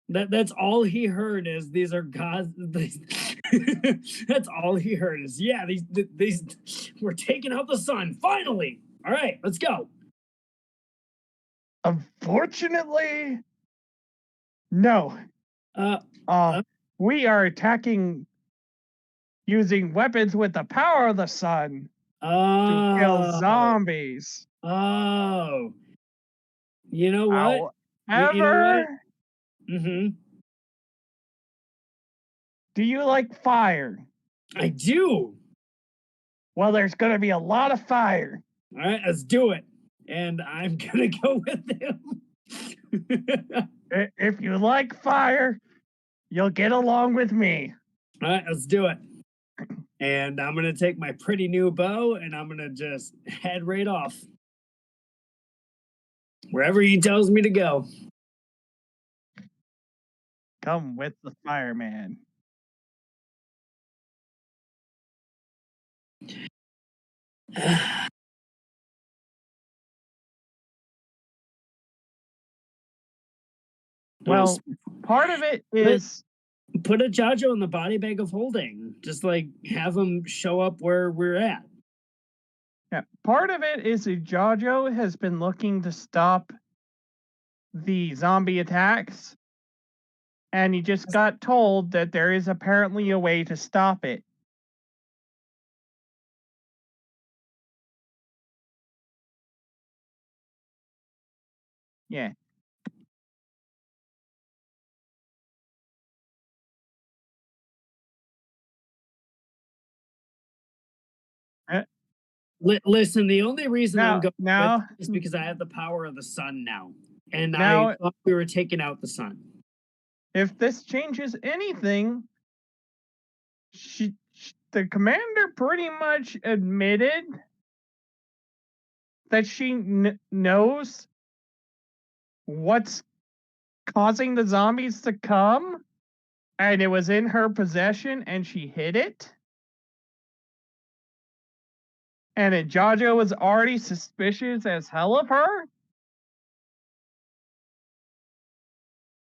That's all he heard is these are gods. That's all he heard is yeah. These we're taking out the sun finally. All right, let's go. unfortunately, no. Uh, Uh, we are attacking using weapons with the power of the sun to kill oh, zombies. oh. You know what? You know what? However, Mm-hmm. do you like fire? I do. Well, there's going to be a lot of fire. All right, let's do it. And I'm gonna go with him. If you like fire, you'll get along with me. All right, let's do it. And I'm gonna take my pretty new bow and I'm gonna just head right off. Wherever he tells me to go. Come with the fireman. Well, part of it is put a Jajo in the body bag of holding. Just like have him show up where we're at. yeah, part of it is Jojo has been looking to stop the zombie attacks, and he just got told that there is apparently a way to stop it. Yeah. Listen, the only reason I'm going with Now, is because I have the power of the sun now. And now, I thought we were taking out the sun. if this changes anything, the commander pretty much admitted that she knows what's causing the zombies to come, and it was in her possession, and she hid it. And Jojo was already suspicious as hell of her.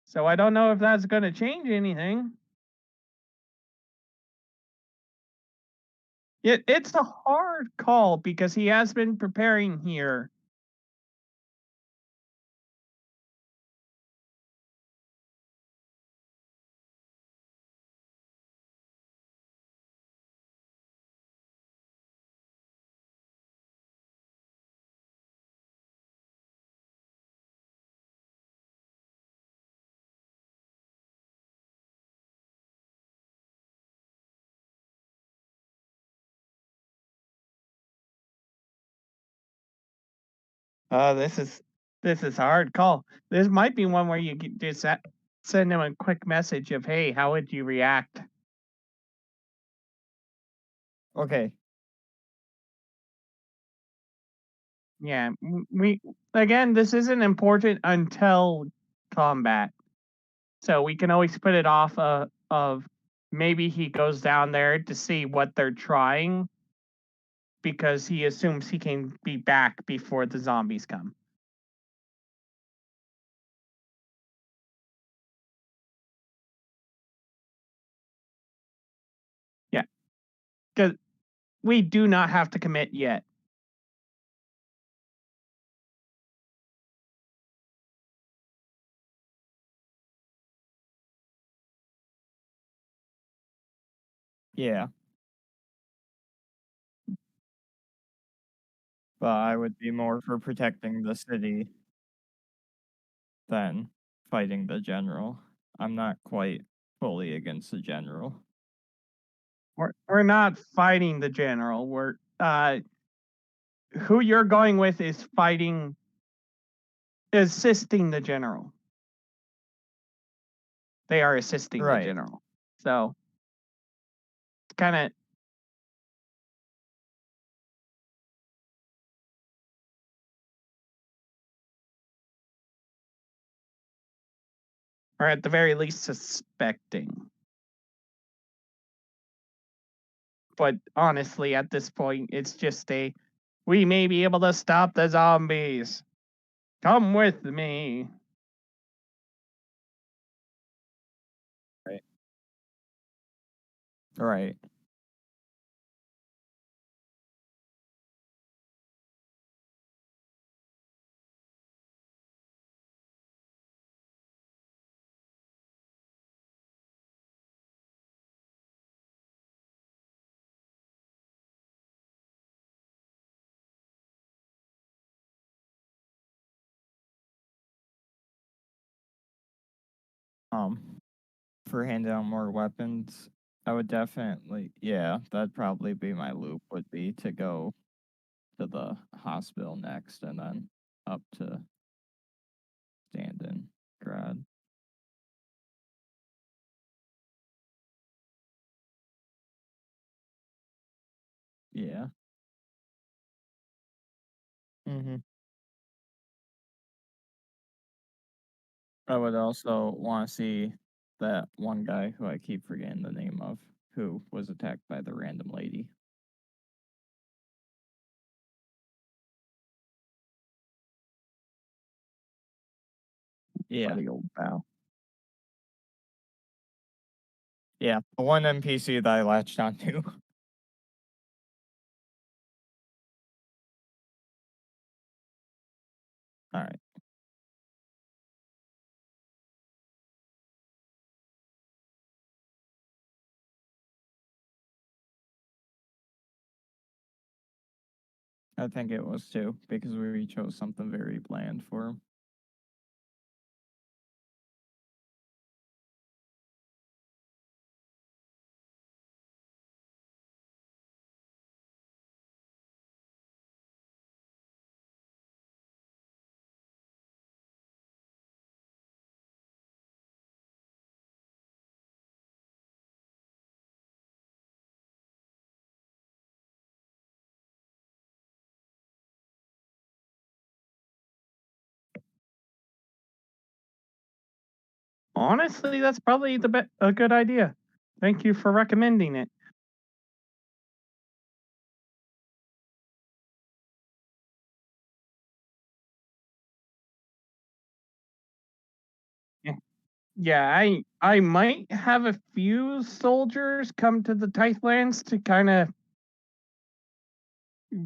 So I don't know if that's going to change anything. It's a hard call because he has been preparing here. This is This is a hard call. This might be one where you just send him a quick message of, "Hey, how would you react?" Okay. Yeah, we again, this isn't important until combat, so we can always put it off of maybe he goes down there to see what they're trying because he assumes he can be back before the zombies come. Yeah, because we do not have to commit yet. Yeah. But I would be more for protecting the city than fighting the general. I'm not quite fully against the general. We're not fighting the general. We're who you're going with is fighting, assisting the general. They are assisting the Right. general. So it's kind of, or at the very least, suspecting. But honestly, at this point, it's just we may be able to stop the zombies. Come with me. Right. Right. For handing out more weapons, I would definitely, yeah, that'd probably be my loop, would be to go to the hospital next and then up to Stalingrad. Yeah. Mm-hmm. I would also want to see that one guy who I keep forgetting the name of, who was attacked by the random lady. Yeah. Buddy old pal. Yeah. The one NPC that I latched onto. All right. I think it was too, because we chose something very bland for him. Honestly, that's probably a good idea. Thank you for recommending it. Yeah. Yeah, I might have a few soldiers come to the Tithlands to kind of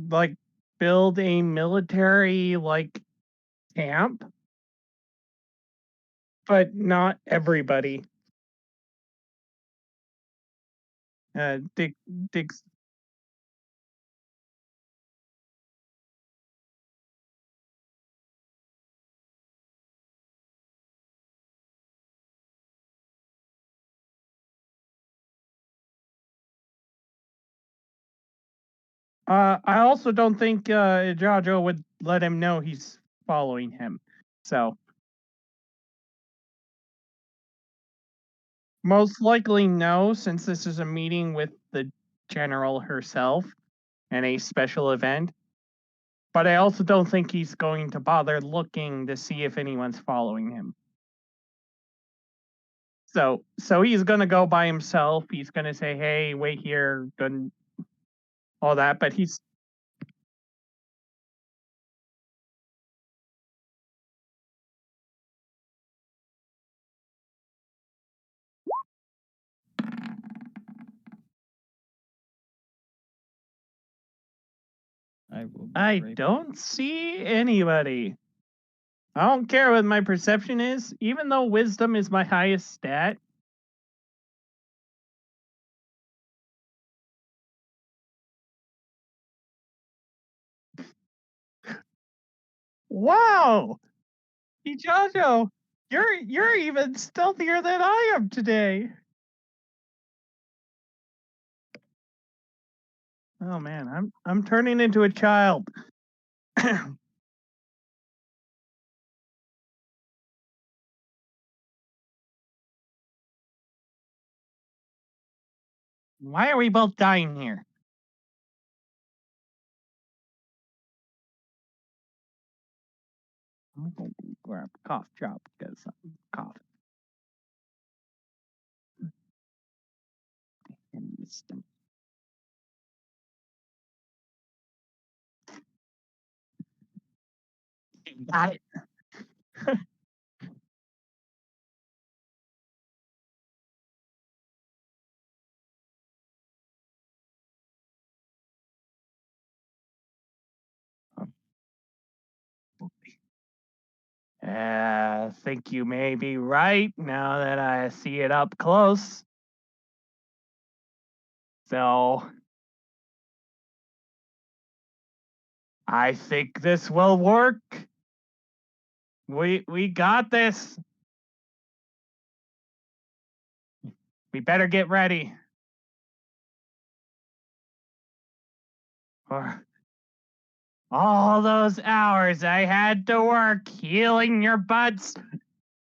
like build a military like camp, but not everybody. Dick, Dick's. I also don't think Jojo would let him know he's following him. So most likely no, since this is a meeting with the general herself and a special event. But I also don't think he's going to bother looking to see if anyone's following him. So he's gonna go by himself. He's gonna say, "Hey, wait here," and all that. But he's I don't see anybody. I don't care what my perception is, even though wisdom is my highest stat. Wow, Jojo, you're even stealthier than I am today. Oh man, I'm turning into a child. Why are we both dying here? I'm gonna grab a cough drop because I'm coughing. And wisdom. Got it. I think you may be right now that I see it up close. So I think this will work. We got this. We better get ready. For all those hours I had to work healing your butts,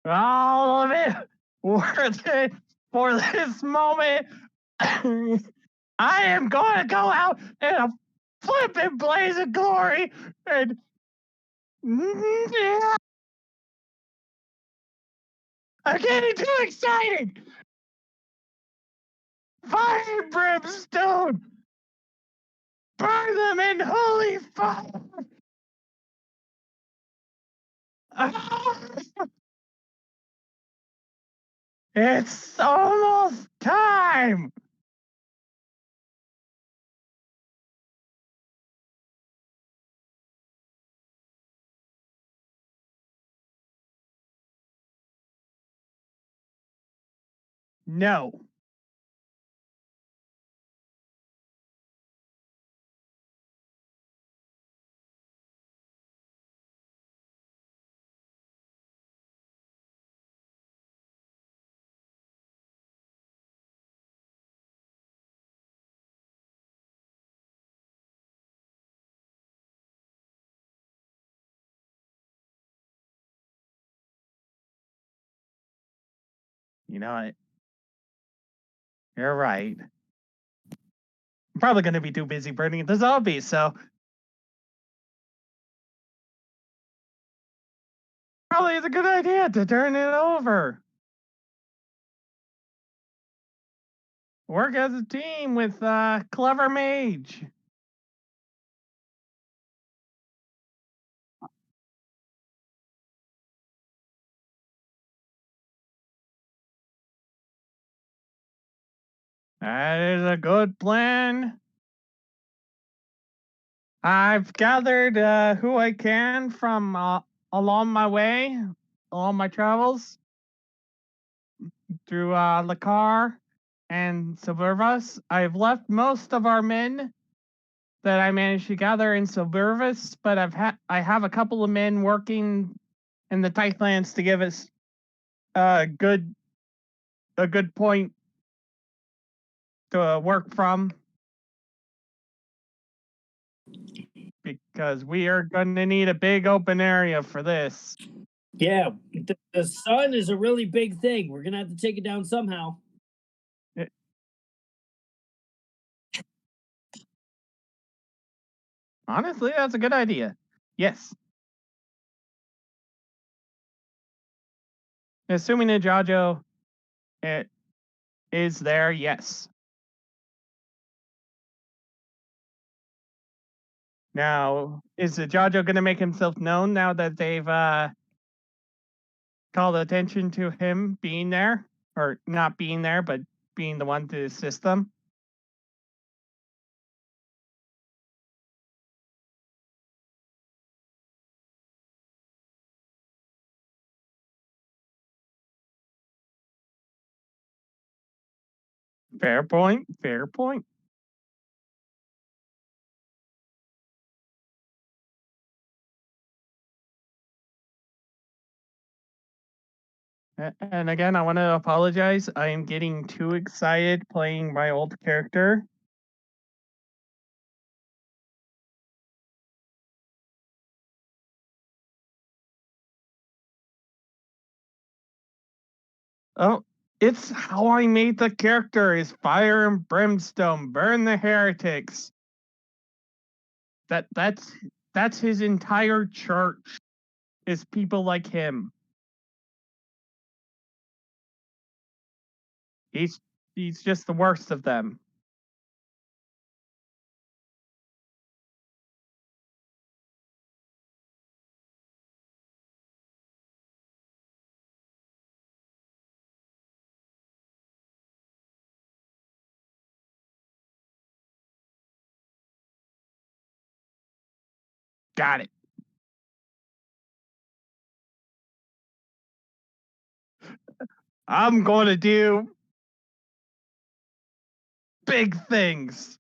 all of it worth it for this moment. I am going to go out in a flippin' blaze of glory and I'm getting too excited. Fire and brimstone, burn them in holy fire. It's almost time. No. You know what? You're right. I'm probably going to be too busy burning the zombies, so probably it's a good idea to turn it over. Work as a team with Clever Mage. That is a good plan. I've gathered who I can from along my way, along my travels through Lakar and Suburvus. I've left most of our men that I managed to gather in Suburvus, but I have a couple of men working in the Tightlands to give us a good point to work from. because we are going to need a big open area for this. Yeah, the sun is a really big thing. We're gonna have to take it down somehow. Honestly, that's a good idea. Yes. Assuming that Jajo it is there, yes. Now, is the Jajo going to make himself known now that they've called attention to him being there? Or not being there, but being the one to assist them? Fair point. Fair point. And again, I want to apologize. I am getting too excited playing my old character. Oh, it's how I made the character is fire and brimstone, burn the heretics. That's his entire church is people like him. He's just the worst of them. Got it. I'm going to do big things.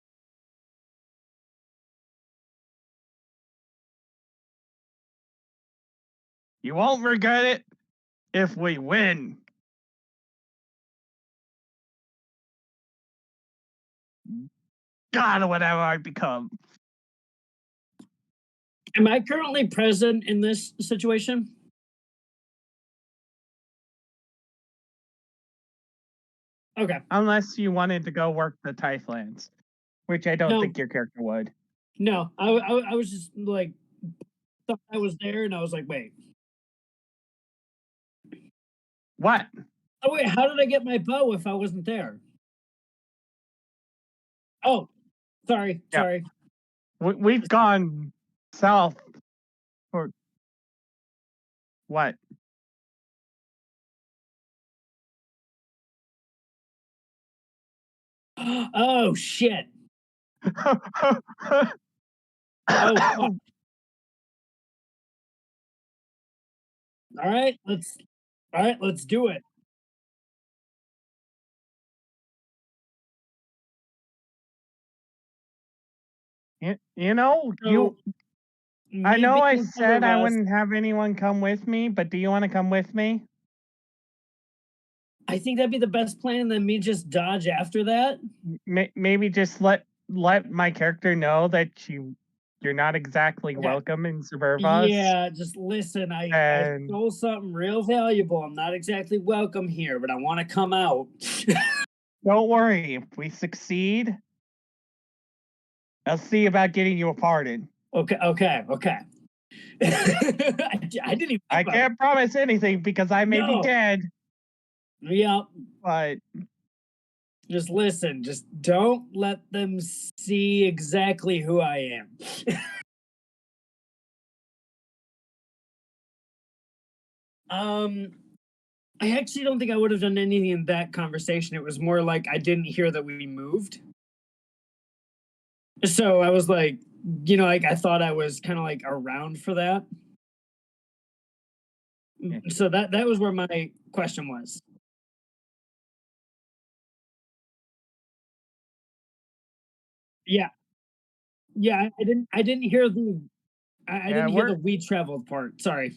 You won't regret it if we win. God, whatever I become. Am I currently present in this situation? Okay. Unless you wanted to go work the Tythlands, which I don't No. think your character would. No, I was just like, thought I was there, and I was like, wait. What? Oh wait, how did I get my bow if I wasn't there? Oh, sorry, Yeah. sorry. We've gone south for what? Oh shit. Oh, fuck. All right, let's do it. You know, So, I me know I being said I Silver Vest- wouldn't have anyone come with me, but do you want to come with me? I think that'd be the best plan, and then me just dodge after that. Maybe just let my character know that you're not exactly Okay. welcome in Suburbos. Yeah, just listen. I And- stole something real valuable. I'm not exactly welcome here, but I want to come out. Don't worry, if we succeed, I'll see about getting you a pardon. Okay. I didn't even. I can't promise anything because I may be No. dead, Yeah. but Just listen. Just don't let them see exactly who I am. I actually don't think I would have done anything in that conversation. It was more like I didn't hear that we moved. So I was like, like I thought I was kind of like around for that. Yeah. So that was where my question was. Yeah. Yeah, I didn't hear the I Yeah, didn't hear the we're- we traveled part. Sorry.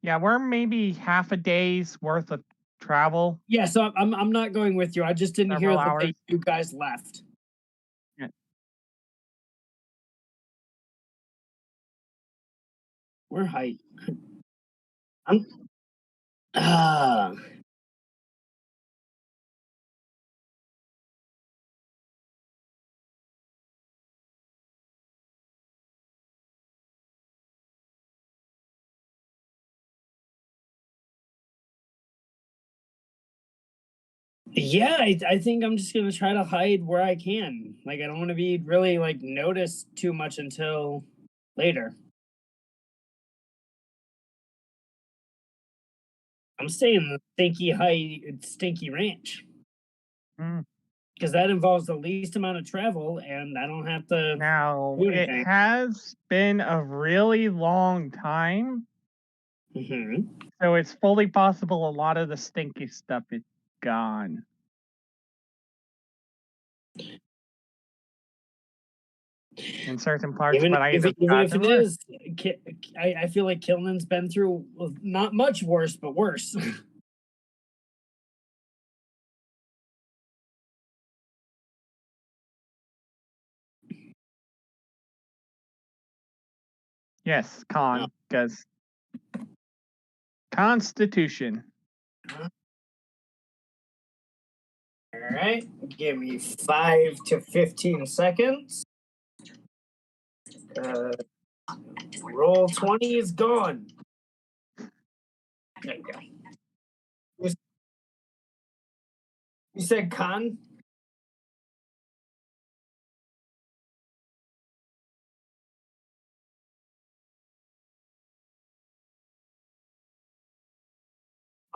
yeah, we're maybe half a day's worth of travel. Yeah, so I'm not going with you. I just didn't hear Several that hours. you guys left. Yeah. We're height. I'm. Ah. Yeah, I think I'm just gonna try to hide where I can. Like, I don't want to be really like noticed too much until later. I'm staying in the stinky ranch Mm. because that involves the least amount of travel, and I don't have to Now, do it anything. has been a really long time, Hmm. so it's fully possible a lot of the stinky stuff is gone. In certain parts, Even but I if either it, even got if them it or is, I feel like Killen's been through not much worse, but worse. yes, con, because Constitution. All right, give me 5 to 15 seconds. Roll 20 is gone. There you go. You said con?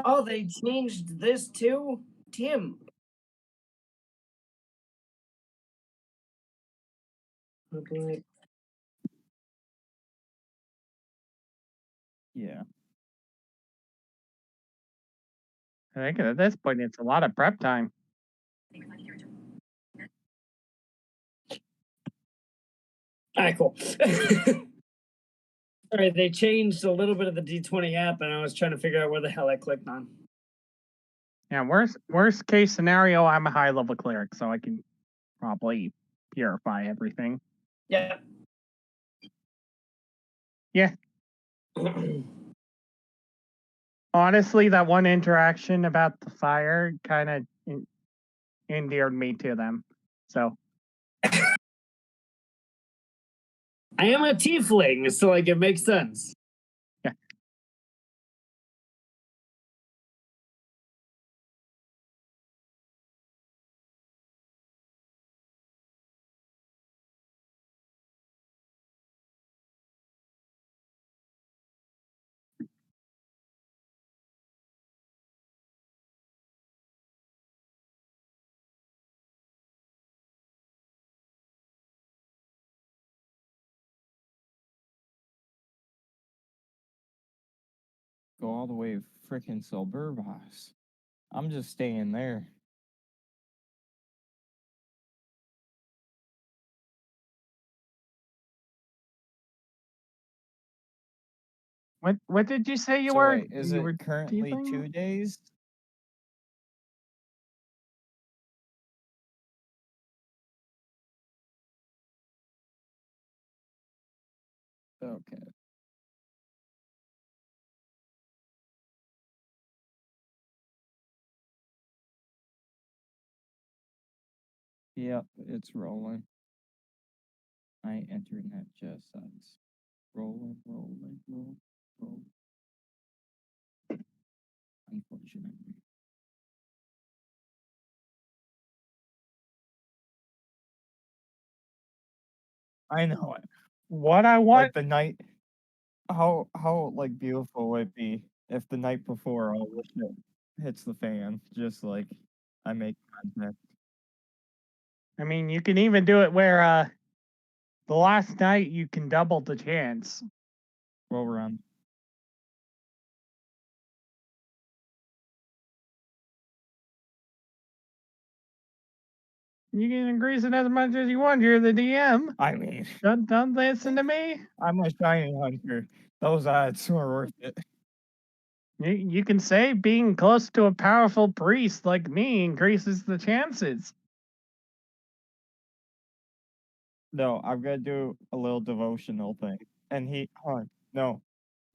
Oh, they changed this too? Tim. Okay. Yeah. I think at this point it's a lot of prep time. All right, cool. All right, they changed a little bit of the D20 app, and I was trying to figure out where the hell I clicked on. Yeah, worst case scenario, I'm a high level cleric, so I can probably purify everything. Yeah. Yeah. Honestly, that one interaction about the fire kind of endeared me to them. So I am a tiefling, so like it makes sense. yeah. Go all the way freaking Silberbos. I'm just staying there. What did you say you So were? wait, is You it were currently tiefling? 2 days? Okay. Yep, it's rolling. My internet just sucks. Rolling. Unfortunately. I know it. What I Like want? the night, how like beautiful would it be if the night before all this shit hits the fan? Just like I make contact. I mean, you can even do it where the last night you can double the chance. Roll around. You can increase it as much as you want. You're the DM. I mean, Don't listen to me. I'm a shiny hunter. Those odds were worth it. You can say being close to a powerful priest like me increases the chances. No, I'm gonna do a little devotional thing. And he, hold on, no,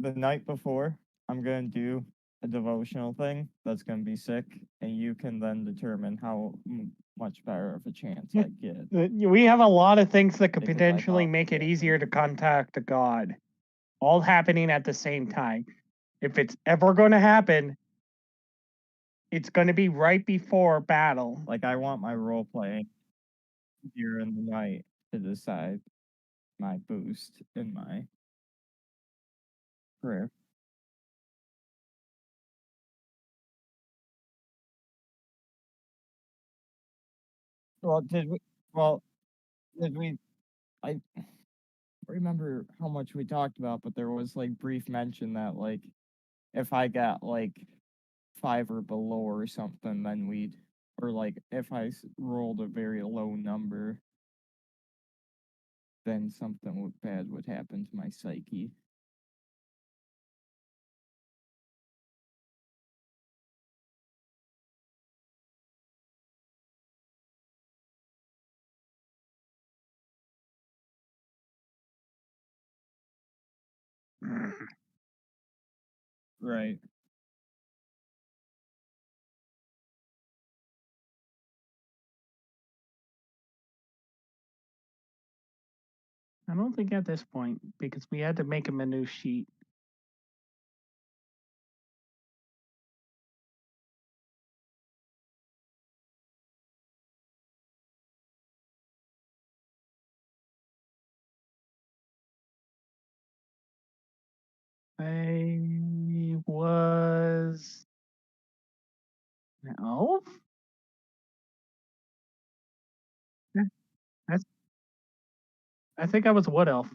the night before, I'm gonna do a devotional thing that's gonna be sick, and you can then determine how much better of a chance I get. We have a lot of things that could Because I potentially thought make it that easier to maybe- contact God, all happening at the same time. If it's ever going to happen, it's going to be right before battle. Like, I want my role playing during the night to decide my boost in my prayer. Well, did we? Well, did we? I remember how much we talked about, but there was like brief mention that like if I got like 5 or below or something, then we'd, or like if I rolled a very low number, then something bad would happen to my psyche. Right. I don't think at this point, because we had to make him a new sheet. I was an elf? Yeah, that's, I think I was a wood elf.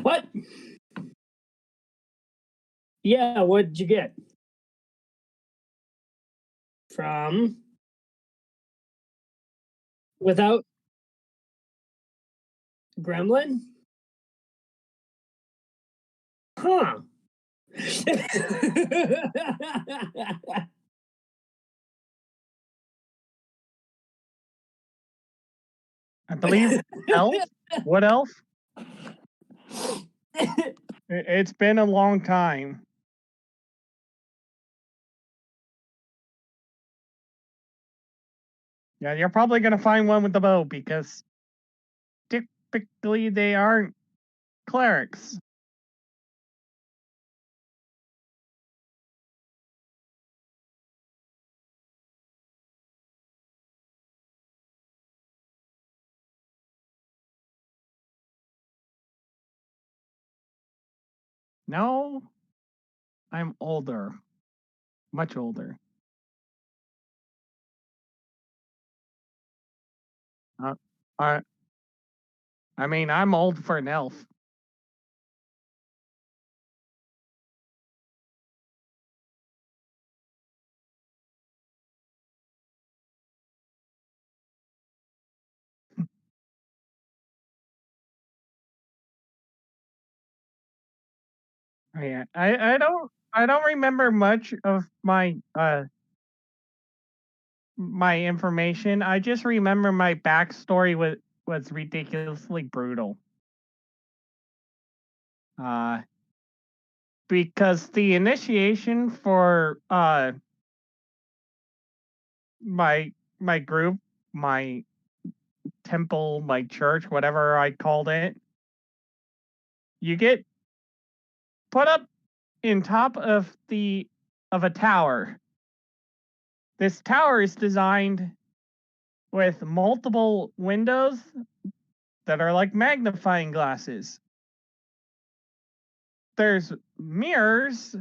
What? Yeah, what'd you get? From without Gremlin? Huh. I believe elf? Wood elf? It's been a long time. Yeah, you're probably going to find one with the bow because typically they aren't clerics. No, I'm older, much older. Uh, I, I mean, I'm old for an elf. Yeah, I don't remember much of my information. I just remember my backstory was ridiculously brutal. Uh, because the initiation for my group, my temple, my church, whatever I called it, you get put up in top of a tower. This tower is designed with multiple windows that are like magnifying glasses. There's mirrors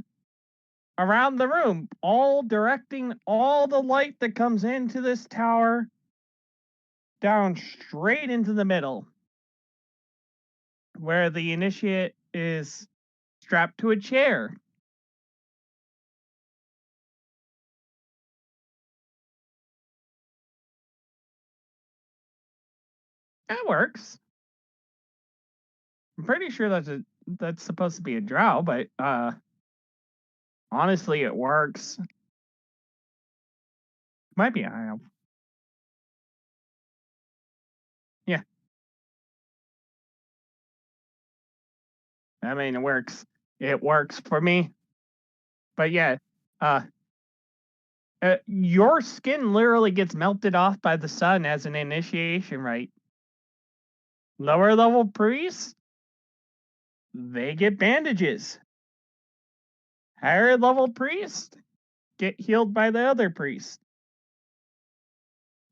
around the room, all directing all the light that comes into this tower down straight into the middle, where the initiate is strapped to a chair. That works. I'm pretty sure that's supposed to be a drow, but honestly, it works. Might be a high elf. Yeah. I mean, it works. It works for me. But yeah, uh, your skin literally gets melted off by the sun as an initiation rite. Lower level priests, they get bandages. Higher level priests get healed by the other priest.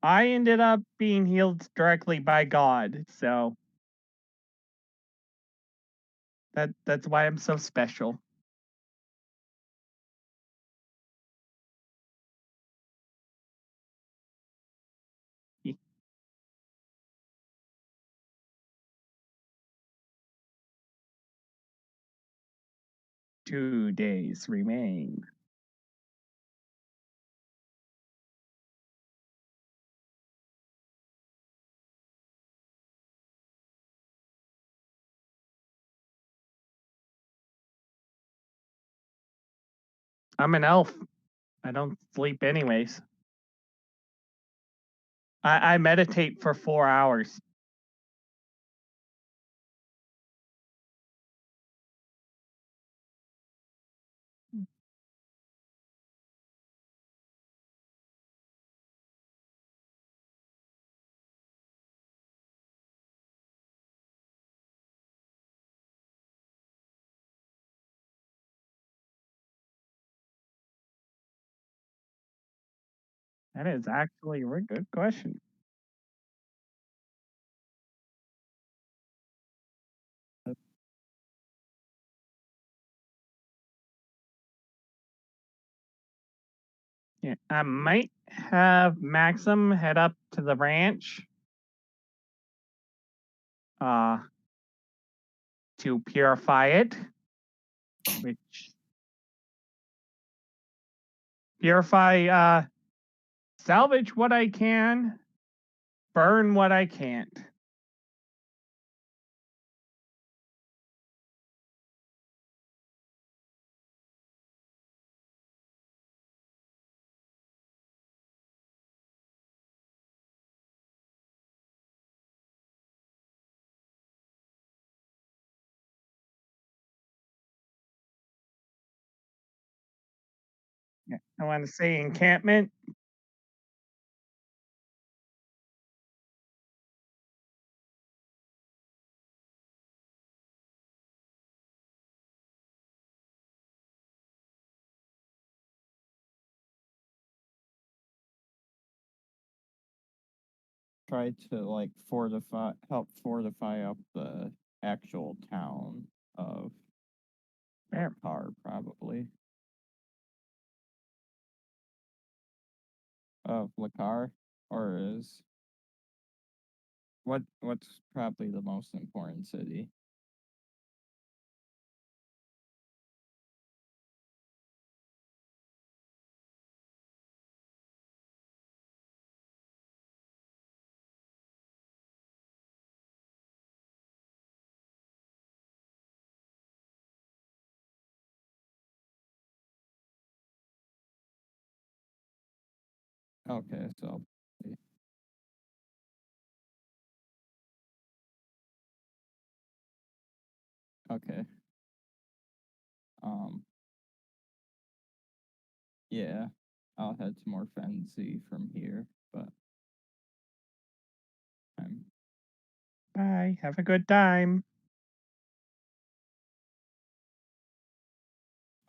I ended up being healed directly by God, so that's why I'm so special. Y- 2 days remain. I'm an elf. I don't sleep anyways. I meditate for 4 hours. That is actually a very good question. Yeah, I might have Maxim head up to the ranch uh to purify it, which salvage what I can, burn what I can't. Yeah, I want to say encampment. Try to like help fortify up the actual town of There. Car, probably. Of Lakar, or is what's probably the most important city? Okay, so okay. Um, yeah, I'll head to more Frenzy from here, but I'm Bye. Have a good time.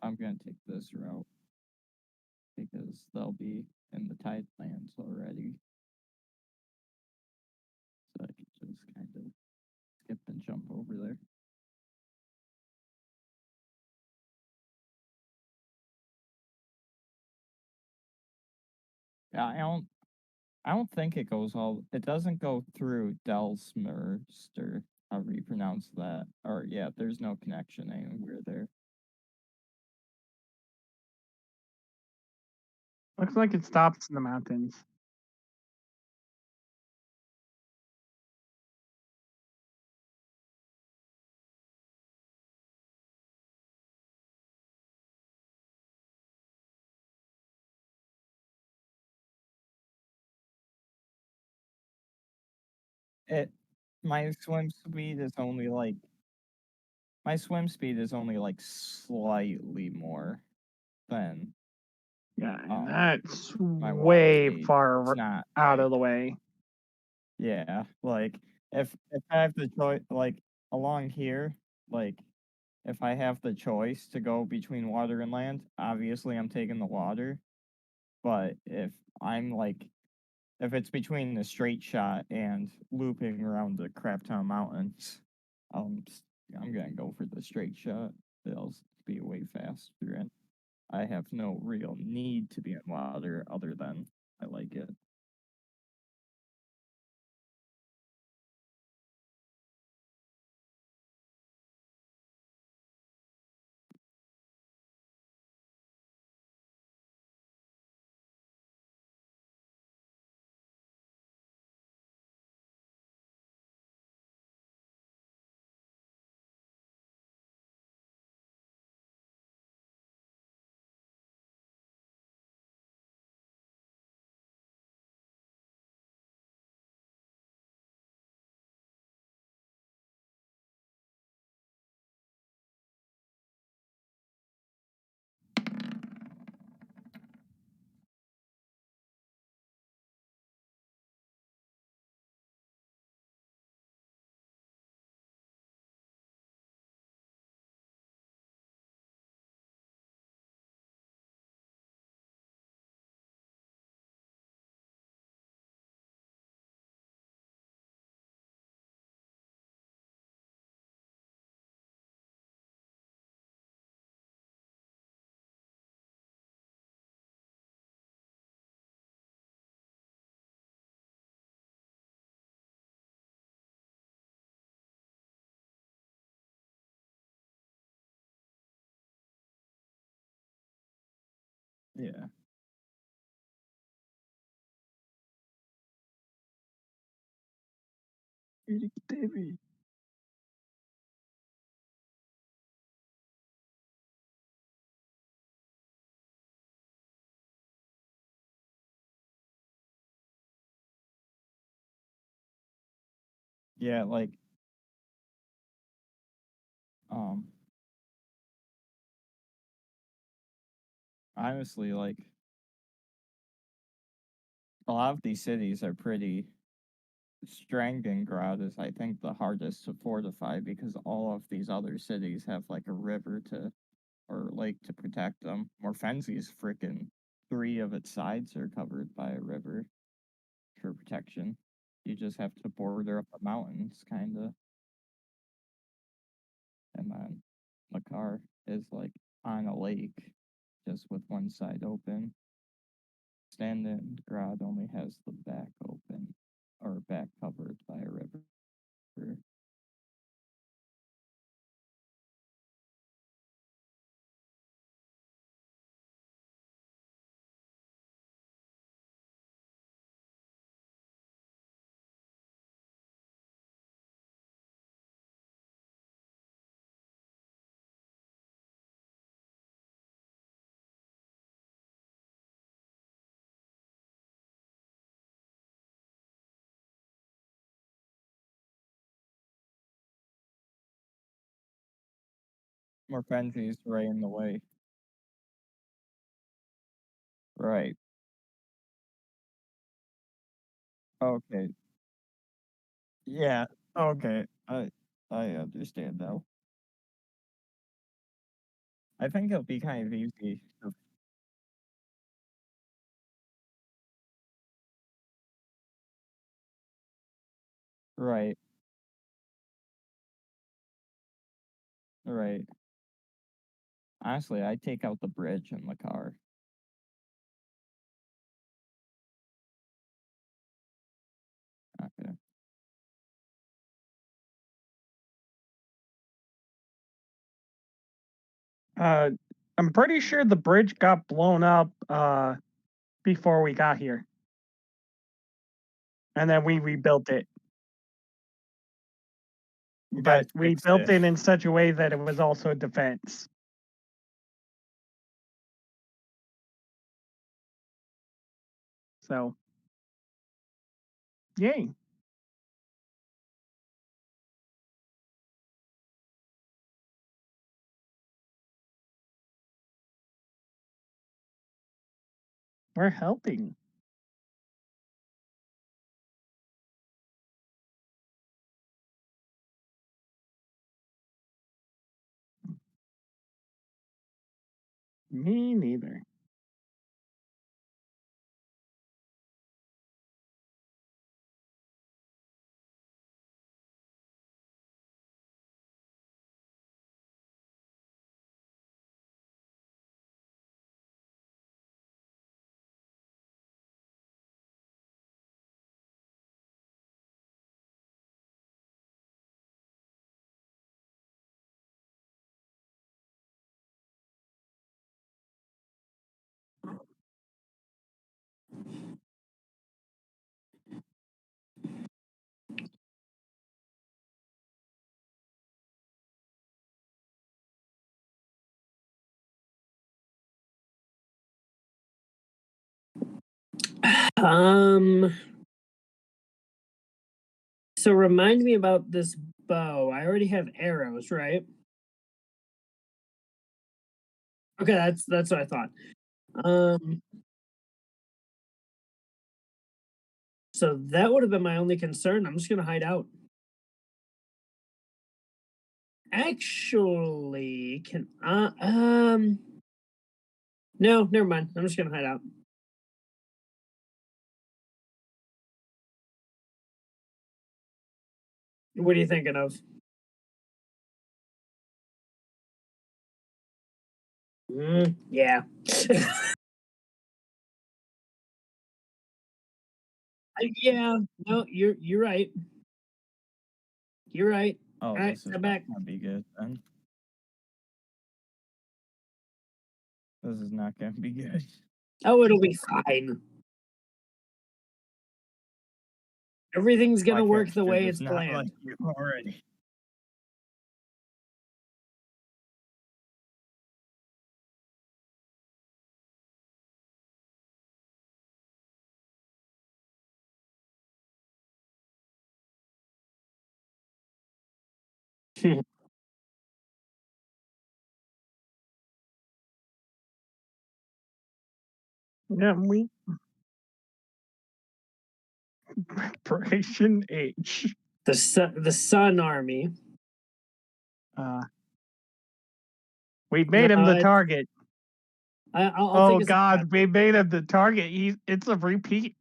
I'm gonna take this route because they'll be in the Tidelands already, so I can just kind of skip and jump over there. Yeah, I don't think it goes all. It doesn't go through Delsmerst or however you pronounce that. Or yeah, there's no connection anywhere there. Looks like it stops in the mountains. it my swim speed is only like my swim speed is only like slightly more than Yeah, and um that's my water way speed. It's far not out like of the way. yeah, like if I have the choice like along here, like if I have the choice to go between water and land, obviously I'm taking the water. But if I'm like if it's between the straight shot and looping around the Craptown Mountains, s- I'm gonna go for the straight shot. It'll be way faster, and I have no real need to be in water other than I like it. Yeah. Yeah, like um honestly like a lot of these cities are pretty Strangengrad is I think the hardest to fortify because all of these other cities have like a river to or lake to protect them. Morfensi's freaking three of its sides are covered by a river for protection. You just have to border up the mountains, kinda. And then Makar is like on a lake, just with one side open. Stalingrad only has the back open, or back covered by a river. Morfensi's right in the way. Right. Okay. Yeah. Okay. I understand now. I think it'll be kind of easy. Right. Right. Honestly, I'd take out the bridge in the car. Okay. Uh, I'm pretty sure the bridge got blown up before we got here, and then we rebuilt it. You guys But we fixed built it. it in such a way that it was also defense. So, yay. We're helping. Me neither. So remind me about this bow. I already have arrows, right? Okay, that's what I thought. So that would have been my only concern. I'm just gonna hide out. Actually, can I no, never mind. I'm just gonna hide out. What are you thinking of? Yeah. Yeah, no, you're right. You're right. Oh, All right, this is I'm not back. gonna be good then. This is not gonna be good. Oh, it'll be fine. Everything's My gonna work the character way does it's not planned. like you already. Yeah, we Preparation H. The Sun Army. We made him No, the target. I'll Oh think of something God, we made him the target. It's a repeat.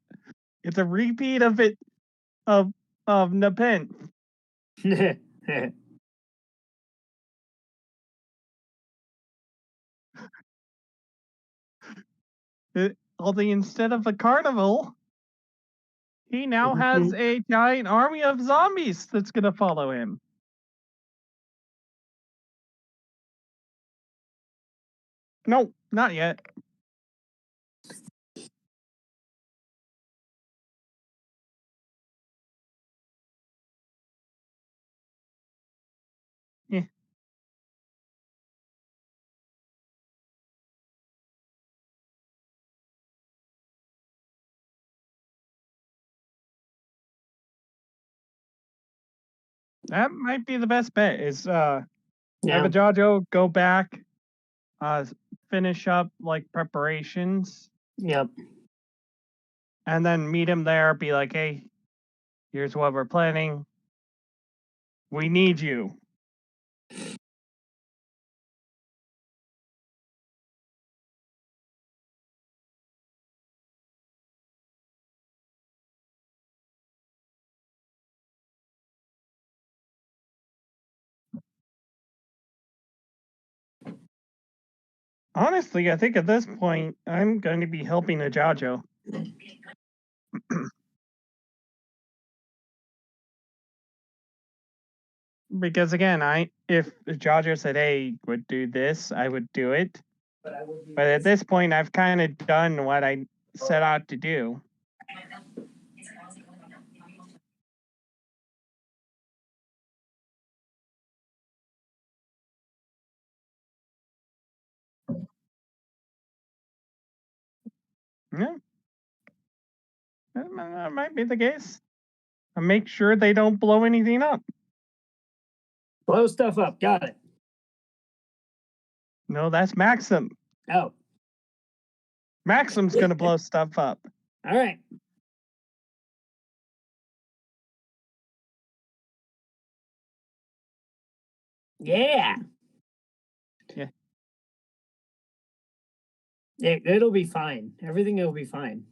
It's a repeat of it of Nepenthe. better. Only instead of a carnival, he now has a giant army of zombies that's gonna follow him. No, not yet. Yeah. That might be the best bet. Is have Yeah. a Jojo go back, finish up like preparations, Yep. and then meet him there. Be like, hey, here's what we're planning. We need you. Honestly, I think at this point, I'm going to be helping a Jojo. Because again, if Jojo said, "Hey, would do this," I would do it. But at this point, I've kind of done what I set out to do. Yeah, that might be the case. And make sure they don't blow anything up. Blow stuff up. Got it. No, that's Maxim. Oh. Maxim's gonna blow stuff up. All right. Yeah. Yeah. It'll be fine. Everything will be fine.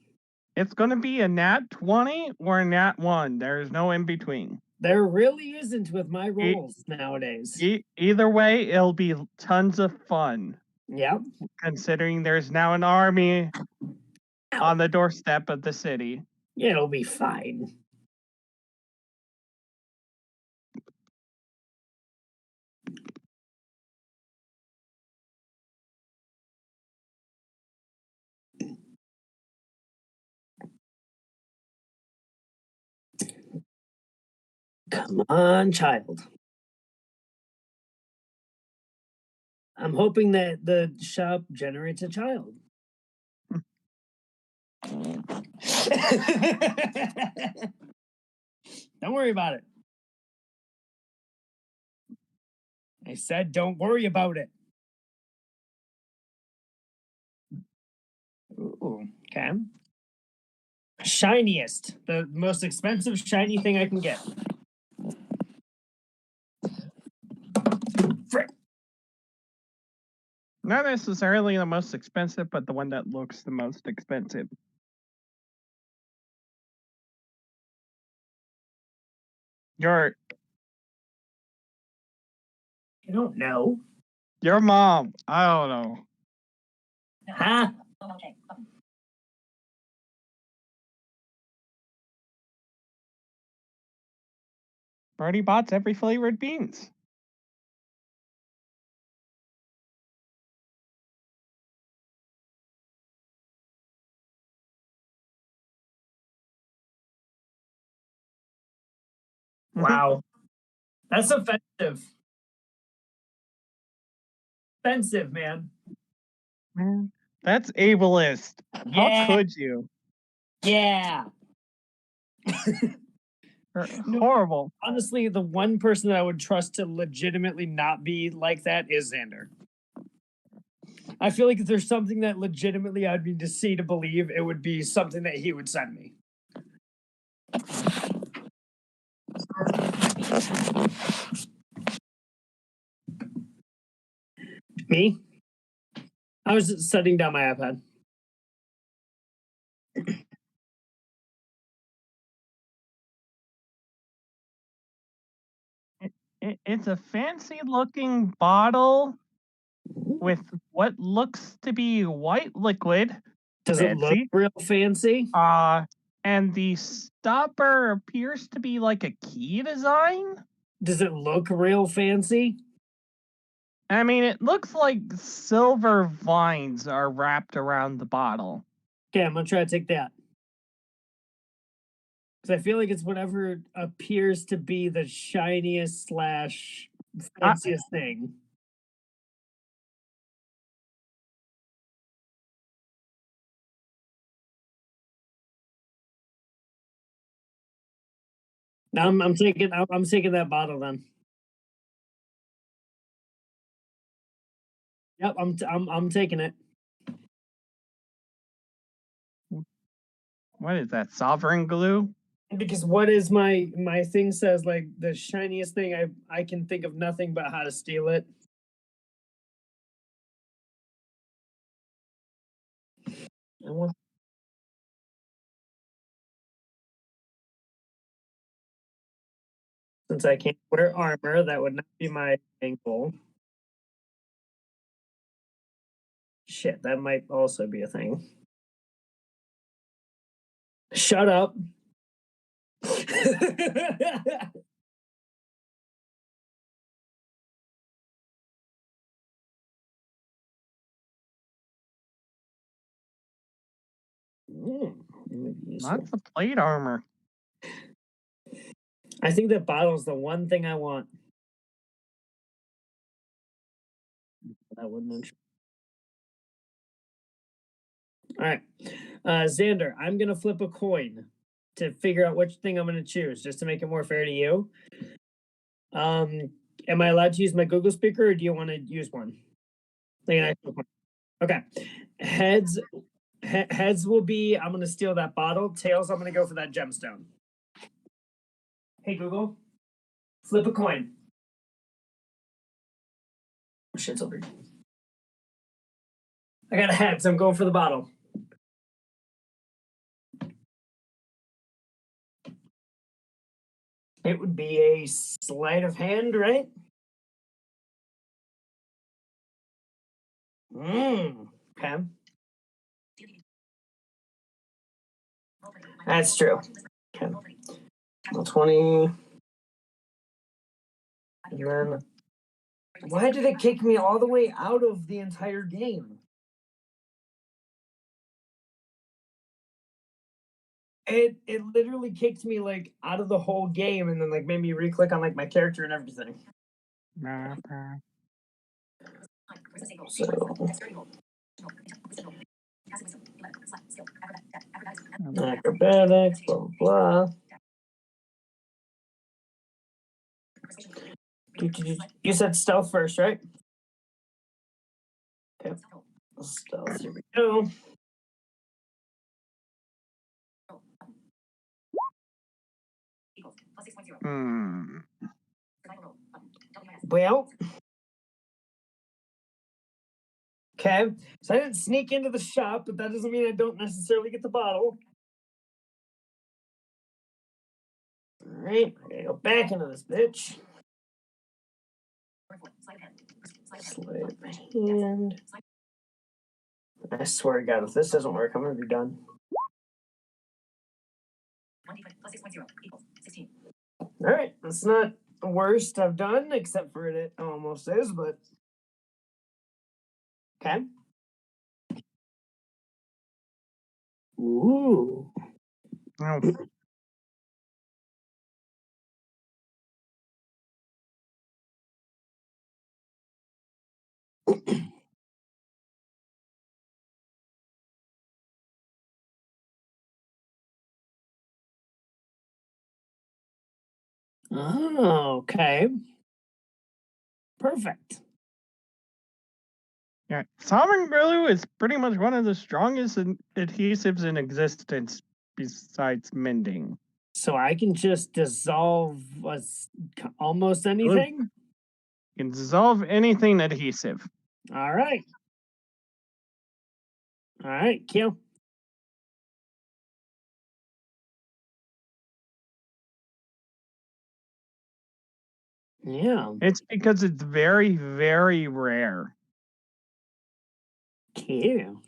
It's gonna be a nat 20 or a nat 1. There's no in between. There really isn't with my rolls nowadays. Either way, it'll be tons of fun. Yep. Considering there's now an army on the doorstep of the city. It'll be fine. Come on, child. I'm hoping that the shop generates a child. Don't worry about it. I said don't worry about it. Ooh, okay. Shiniest. The most expensive shiny thing I can get. Frick. Not necessarily the most expensive, but the one that looks the most expensive. I don't know. Your mom. I don't know. Huh? Birdie bots every flavored beans. Wow. That's offensive. Offensive, man. Man, that's ableist. Yeah. How could you? Yeah. Horrible. Honestly, the one person that I would trust to legitimately not be like that is Xander. I feel like if there's something that legitimately I'd need to see to believe, it would be something that he would send me. Me? I was setting down my iPad. It's a fancy looking bottle with what looks to be white liquid. Does it look real fancy? And the stopper appears to be like a key design. Does it look real fancy? I mean, it looks like silver vines are wrapped around the bottle. Okay, I'm gonna try to take that. Because I feel like it's whatever appears to be the shiniest slash fanciest thing. Now I'm taking that bottle then. Yep, I'm taking it. What is that? Sovereign glue? Because what is my thing says like the shiniest thing I can think of nothing but how to steal it. Since I can't wear armor, that would not be my ankle. Shit, that might also be a thing. Shut up. Lots of plate armor. I think that bottle's the one thing I want. That wouldn't. All right, Xander, I'm gonna flip a coin to figure out which thing I'm gonna choose, just to make it more fair to you. Am I allowed to use my Google speaker, or do you want to use one? Okay. Heads Heads will be, I'm going to steal that bottle. Tails, I'm going to go for that gemstone. Hey, Google, flip a coin. Oh, shit's over here. I got a heads. I'm going for the bottle. It would be a sleight of hand, right? Okay. That's true. Okay. Well, 20. And then, why did it kick me all the way out of the entire game? It literally kicked me like out of the whole game and then like made me re-click on like my character and everything. So, acrobatics, blah blah blah. You said stealth first, right? Okay. Stealth, here we go. Well, okay. So I didn't sneak into the shop, but that doesn't mean I don't necessarily get the bottle. All right, I gotta go back into this bitch. Sleight of hand. I swear to God, if this doesn't work, I'm gonna be done. All right, that's not the worst I've done, except for it almost is, but okay. Ooh. Oh, okay. Perfect. Yeah, Sovereign glue is pretty much one of the strongest adhesives in existence, besides mending. So I can just dissolve almost anything? You can dissolve anything adhesive. All right. All right, kill. Yeah. It's because it's very, very rare. Kill.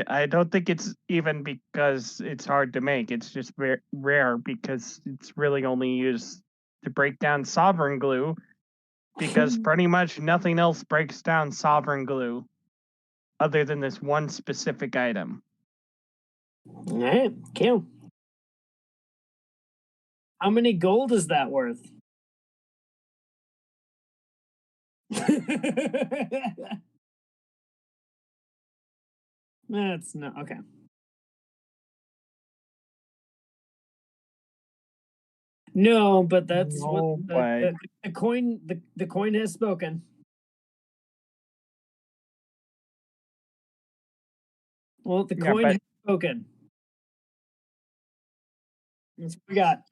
I don't think it's even because it's hard to make. It's just rare because it's really only used to break down sovereign glue, because pretty much nothing else breaks down sovereign glue other than this one specific item. All right, kill. How many gold is that worth? That's not okay. No, but that's what the coin. The coin has spoken. Well, the coin has spoken. That's what we got.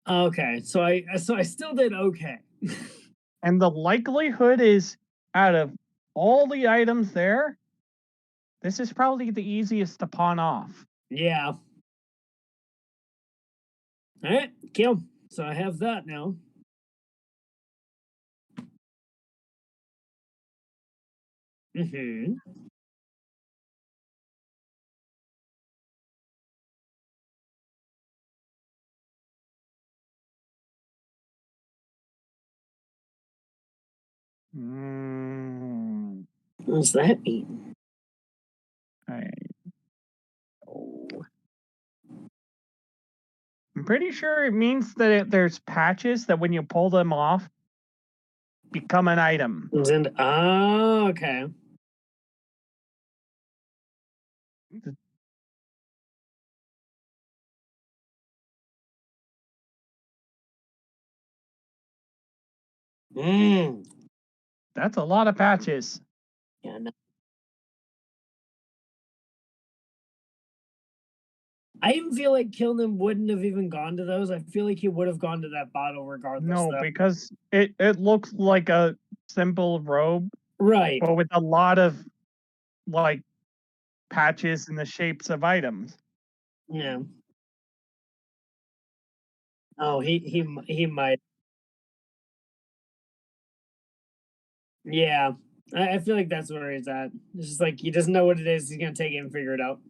Okay, so I still did okay. And the likelihood is, out of all the items there, this is probably the easiest to pawn off. Yeah. All right, kill. So I have that now. Mm-hmm. What does that mean? I'm pretty sure it means that there's patches that when you pull them off, become an item. And okay. That's a lot of patches. Yeah, no. I even feel like Kilnum wouldn't have even gone to those. I feel like he would have gone to that bottle regardless. No, though. because it looks like a simple robe, Right. but with a lot of like patches in the shapes of items. Yeah. Oh, he might. Yeah. I feel like that's where he's at. It's just like he doesn't know what it is. He's gonna take it and figure it out.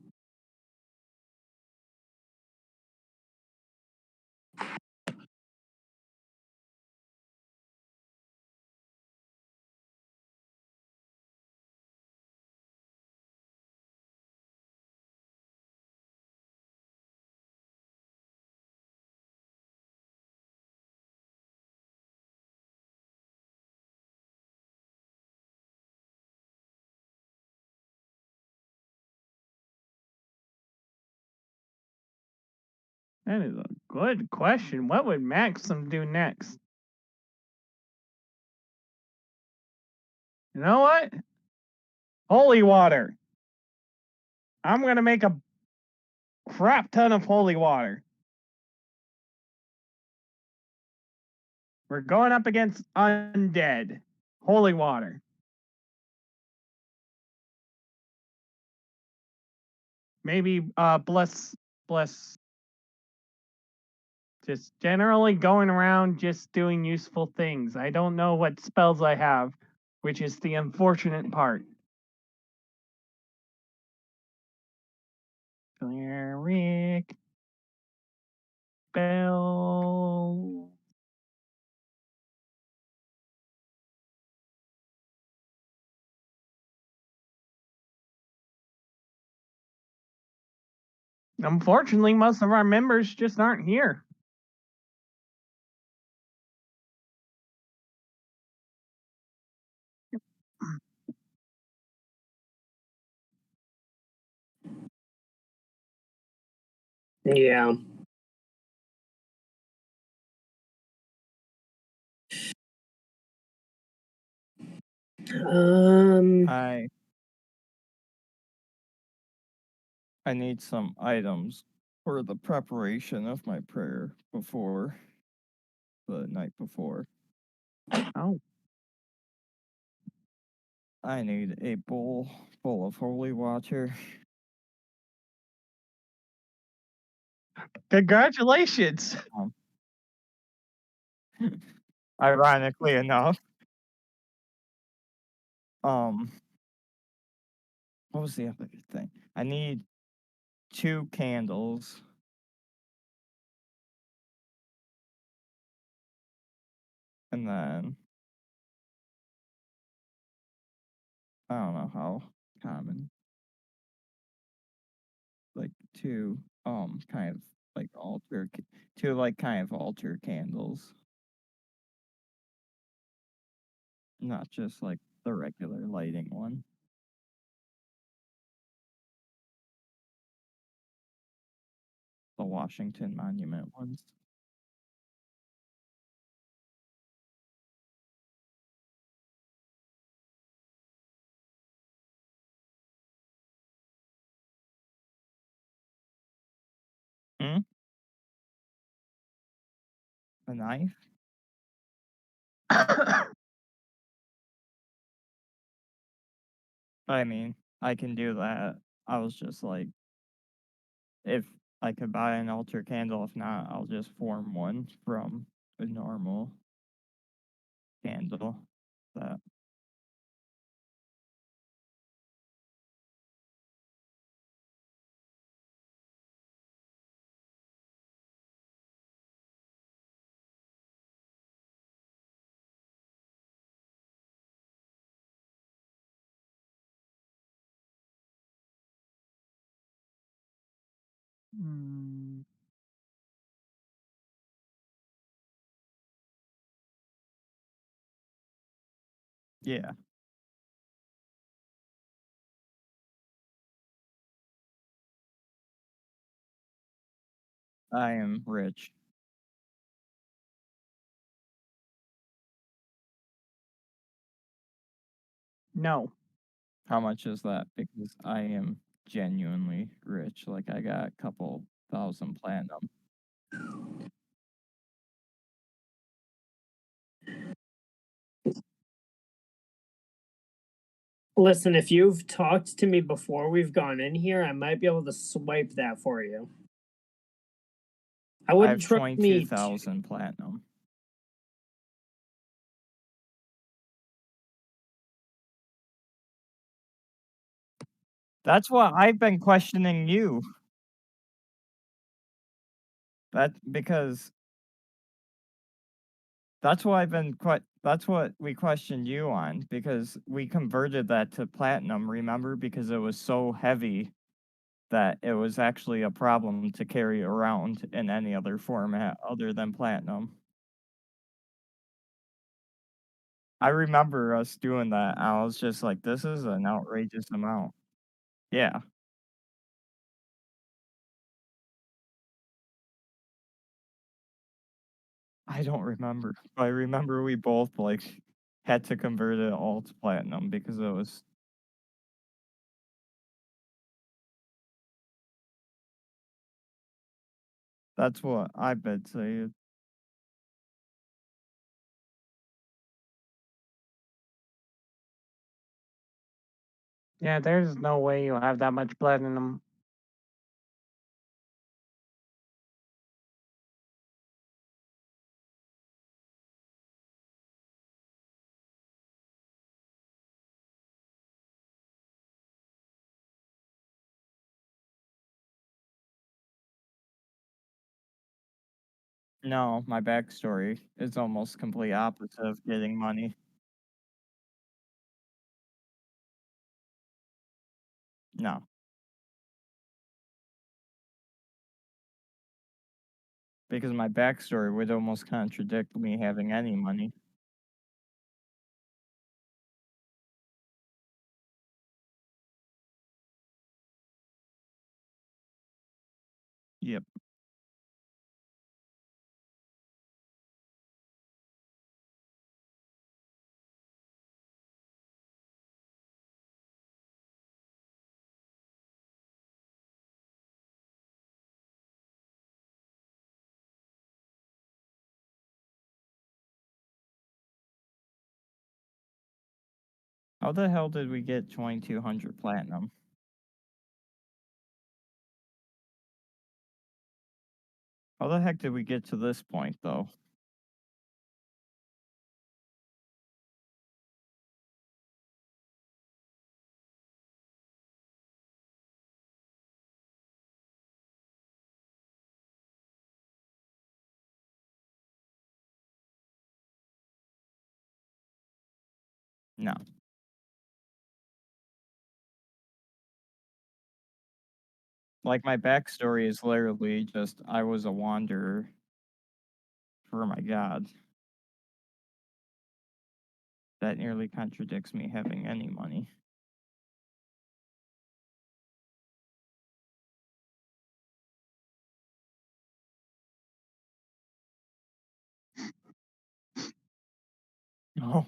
That is a good question. What would Maxim do next? You know what? Holy water. I'm gonna make a crap ton of holy water. We're going up against undead. Holy water. Maybe bless just generally going around just doing useful things. I don't know what spells I have, which is the unfortunate part. Cleric spell. Unfortunately, most of our members just aren't here. Yeah. I need some items for the preparation of my prayer before the night before. Oh, I need a bowl full of holy water. congratulations. Ironically enough. What was the other thing? I need 2 candles. And then I don't know how common. Like 2 kind of like altar 2 like kind of altar candles. Not just like the regular lighting one. The Washington Monument ones. Hmm? A knife? I mean, I can do that. I was just like, if I could buy an altar candle, if not, I'll just form one from a normal candle. That Hmm. yeah, I am rich. No. How much is that? Because I am genuinely rich. Like I got a couple thousand platinum. Listen, if you've talked to me before we've gone in here, I might be able to swipe that for you. I I wouldn't have trust me. 22,000 platinum. That's what I've been questioning you. Because that's what I've been that's what we questioned you on, because we converted that to platinum, remember? Because it was so heavy that it was actually a problem to carry around in any other format other than platinum. I remember us doing that, and I was just like, "This is an outrageous amount." Yeah. I don't remember. I remember we both, like, had to convert it all to platinum because it was that's what I've been saying. Yeah, there's no way you have that much platinum. No, my backstory is almost complete opposite of getting money. No, because my backstory would almost contradict me having any money. Yep. How the hell did we get 2,200 platinum? How the heck did we get to this point, though? No. Like, my backstory is literally just I was a wanderer for my god. That nearly contradicts me having any money. No.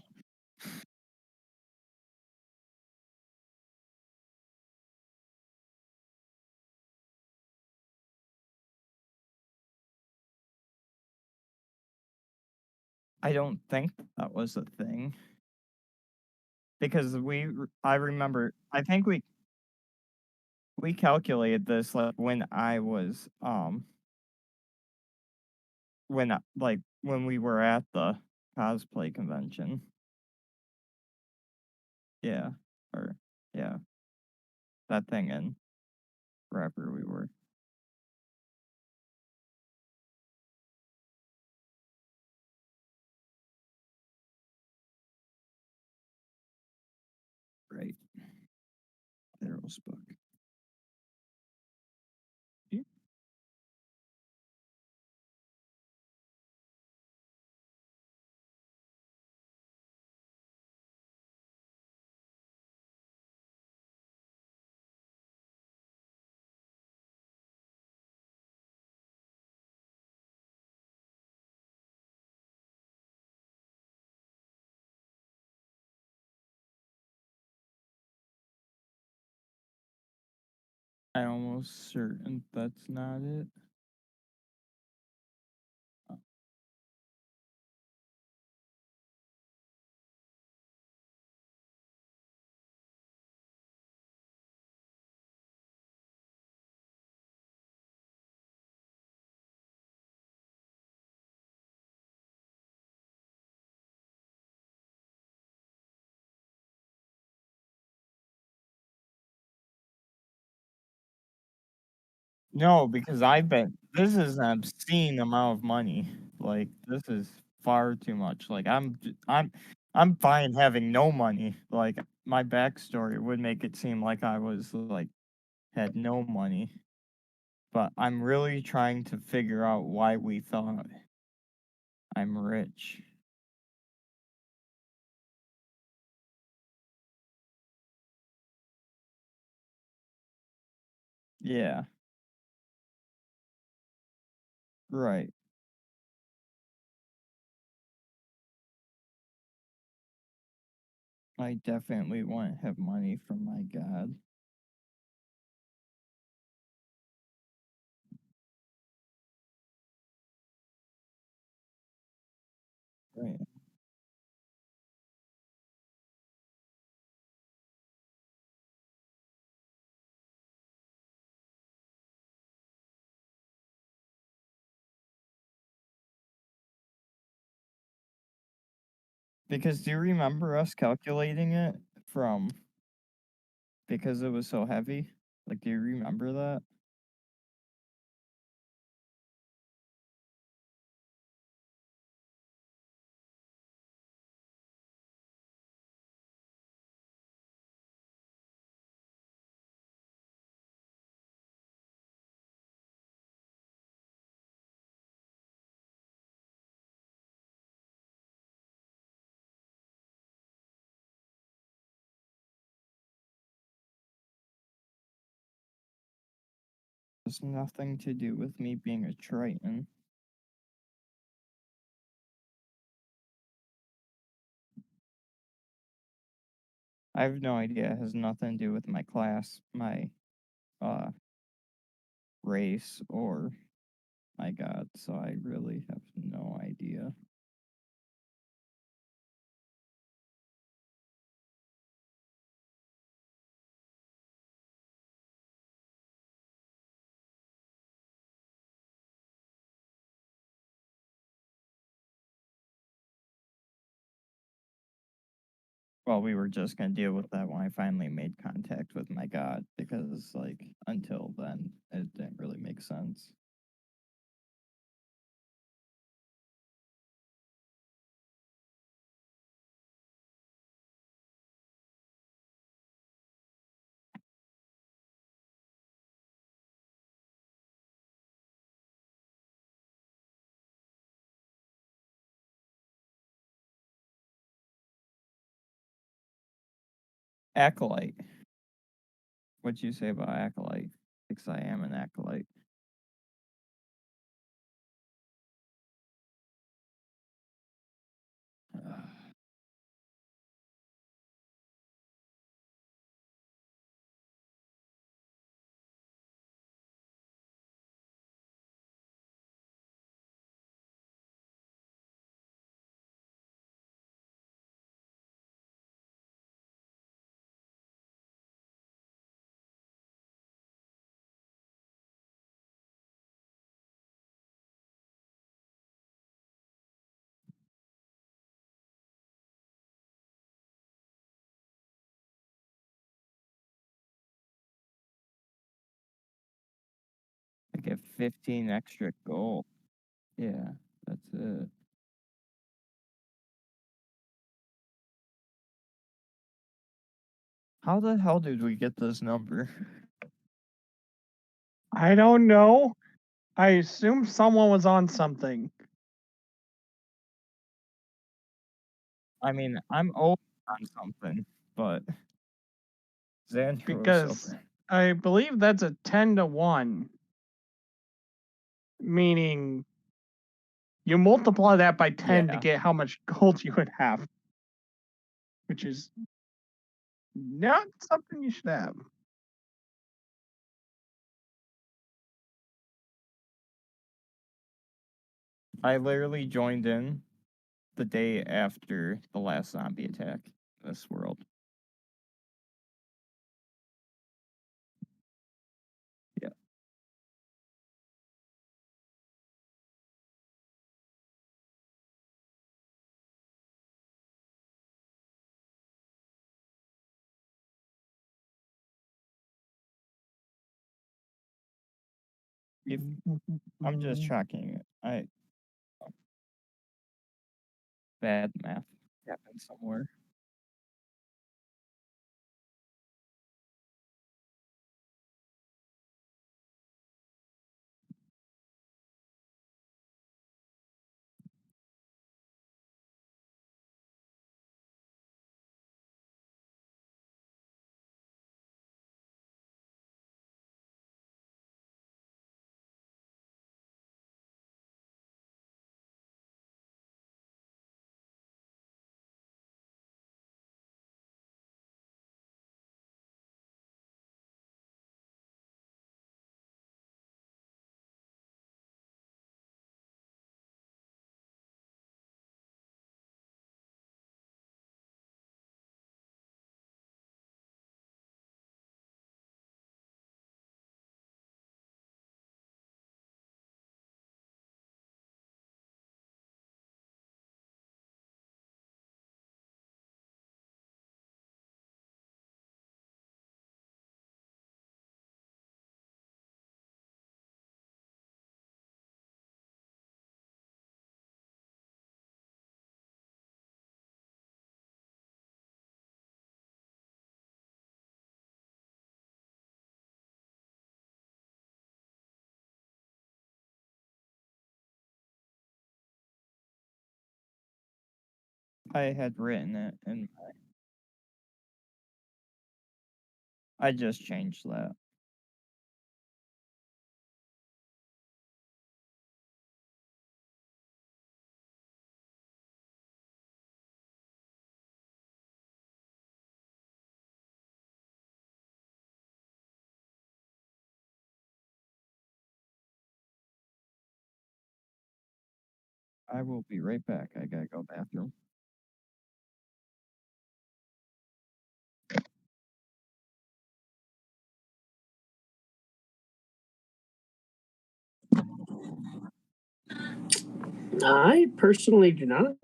I don't think that was a thing. Because I remember, I think we calculated this, like, when I was, when we were at the cosplay convention. Yeah, or yeah, that thing in wherever we were. Right. Theros book. I'm almost certain that's not it. No, because this is an obscene amount of money. Like, this is far too much. Like, I'm fine having no money. Like, my backstory would make it seem like I was, like, had no money. But I'm really trying to figure out why we thought I'm rich. Yeah, right. I definitely wouldn't have money from my god. Right. Because do you remember us calculating it from because it was so heavy? Like, do you remember that? It's nothing to do with me being a Triton. I have no idea. It has nothing to do with my class, my uh race, or my god, so I really have no idea. Well, we were just gonna deal with that when I finally made contact with my god, because like until then it didn't really make sense. Acolyte. What'd you say about Acolyte? Because I am an Acolyte. I get 15 extra gold. Yeah, that's it. How the hell did we get this number? I don't know. I assume someone was on something. I mean, I'm old on something, but Xandro was Because over. I believe that's a 10-to-1, meaning you multiply that by 10 to Yeah. get how much gold you would have, which is not something you should have. I literally joined in the day after the last zombie attack in this world. Yeah. If I'm just tracking it. Bad math happened somewhere. I had written it and I just changed that. I will be right back. I gotta go bathroom. I personally do not.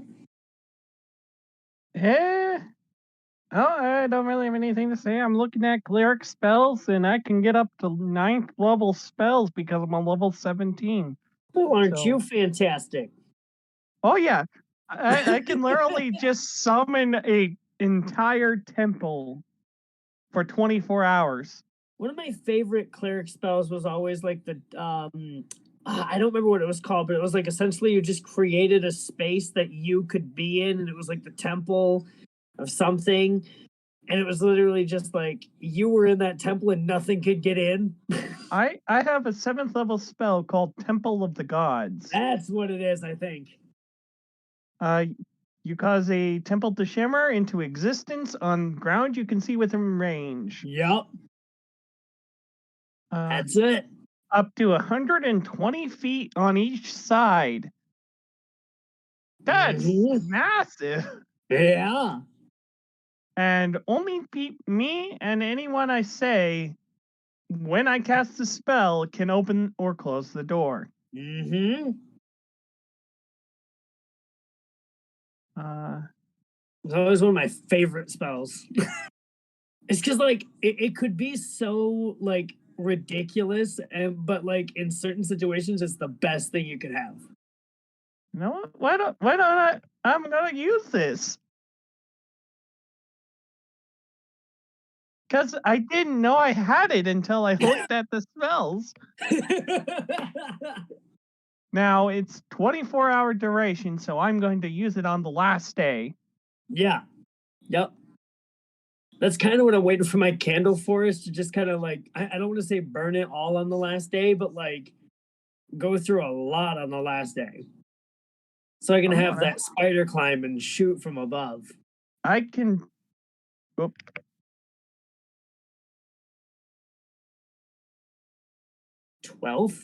Oh, I don't really have anything to say. I'm looking at cleric spells, and I can get up to 9th level spells because I'm on level 17. Oh, aren't So- you fantastic? Oh yeah, I can literally just summon a entire temple for 24 hours. One of my favorite cleric spells was always like the I don't remember what it was called, but it was like essentially you just created a space that you could be in, and it was like the temple of something. And it was literally just like you were in that temple and nothing could get in. I have a 7th level spell called Temple of the Gods. That's what it is, I think. You cause a temple to shimmer into existence on ground you can see within range. Yep. That's it. Up to 120 feet on each side. That's massive. Yeah. And only me and anyone I say when I cast the spell can open or close the door. Mm-hmm. It's always one of my favorite spells. It's because like it could be so like ridiculous, but like in certain situations, it's the best thing you could have. You know what? Why don't I'm gonna use this. Because I didn't know I had it until I looked at the spells. Now it's 24-hour duration, so I'm going to use it on the last day. Yeah. Yep. That's kind of what I'm waiting for my candle forest to just kind of like I don't want to say burn it all on the last day, but like go through a lot on the last day. So I can have that spider climb and shoot from above. I can. Oop. 12th?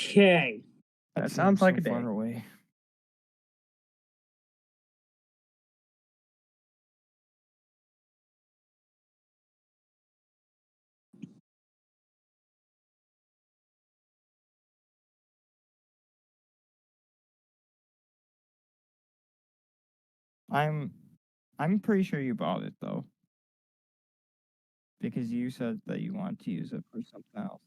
Okay. That seems sounds like so a day. far away. I'm pretty sure you bought it though. Because you said that you want to use it for something else.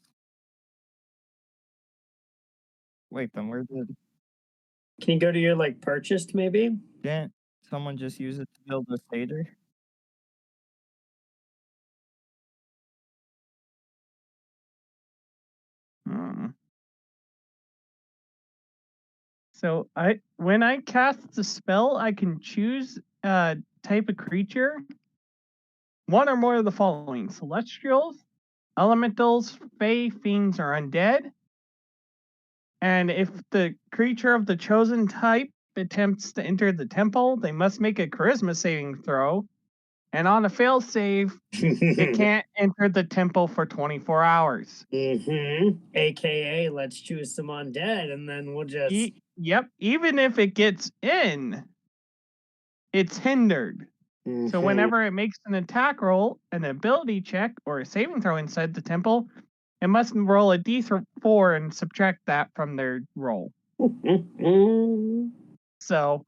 Wait, then where did Can you go to your like purchased maybe? didn't someone just use it to build a Seder? Hmm. So when I cast the spell, I can choose a type of creature. One or more of the following: celestials, elementals, fae, fiends, or undead. And if the creature of the chosen type attempts to enter the temple, they must make a charisma saving throw. And on a fail save, it can't enter the temple for 24 hours. AKA, let's choose some undead, and then we'll just. Yep. Even if it gets in, it's hindered. So whenever it makes an attack roll, an ability check, or a saving throw inside the temple, it must roll a d4 and subtract that from their roll. So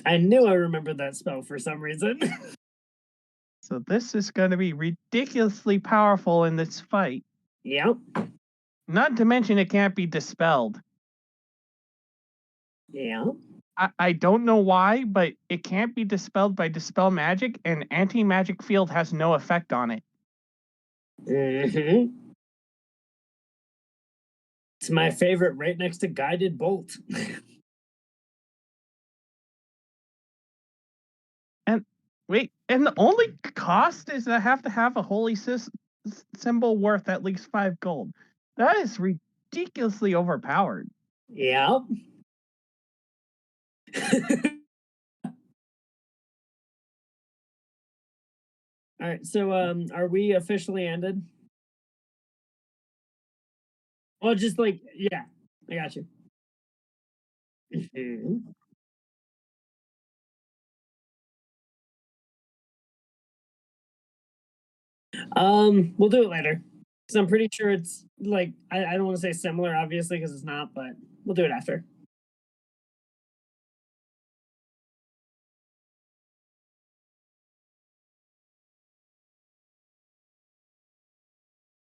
I knew I remembered that spell for some reason. so this is going to be ridiculously powerful in this fight. Yep. Not to mention it can't be dispelled. Yeah. I don't know why, but it can't be dispelled by dispel magic, and anti-magic field has no effect on it. It's my favorite, right next to guided bolt. And wait, and the only cost is I have to have a holy symbol worth at least 5 gold. That is ridiculously overpowered. Yeah. All right, so are we officially ended? Oh, just like yeah, I got you. We'll do it later because I'm pretty sure it's like I don't want to say similar, obviously, because it's not, but we'll do it after.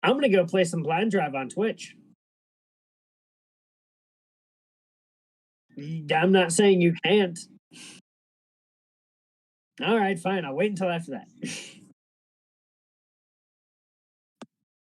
I'm gonna go play some Blind Drive on Twitch. I'm not saying you can't. All right, fine. I'll wait until after that.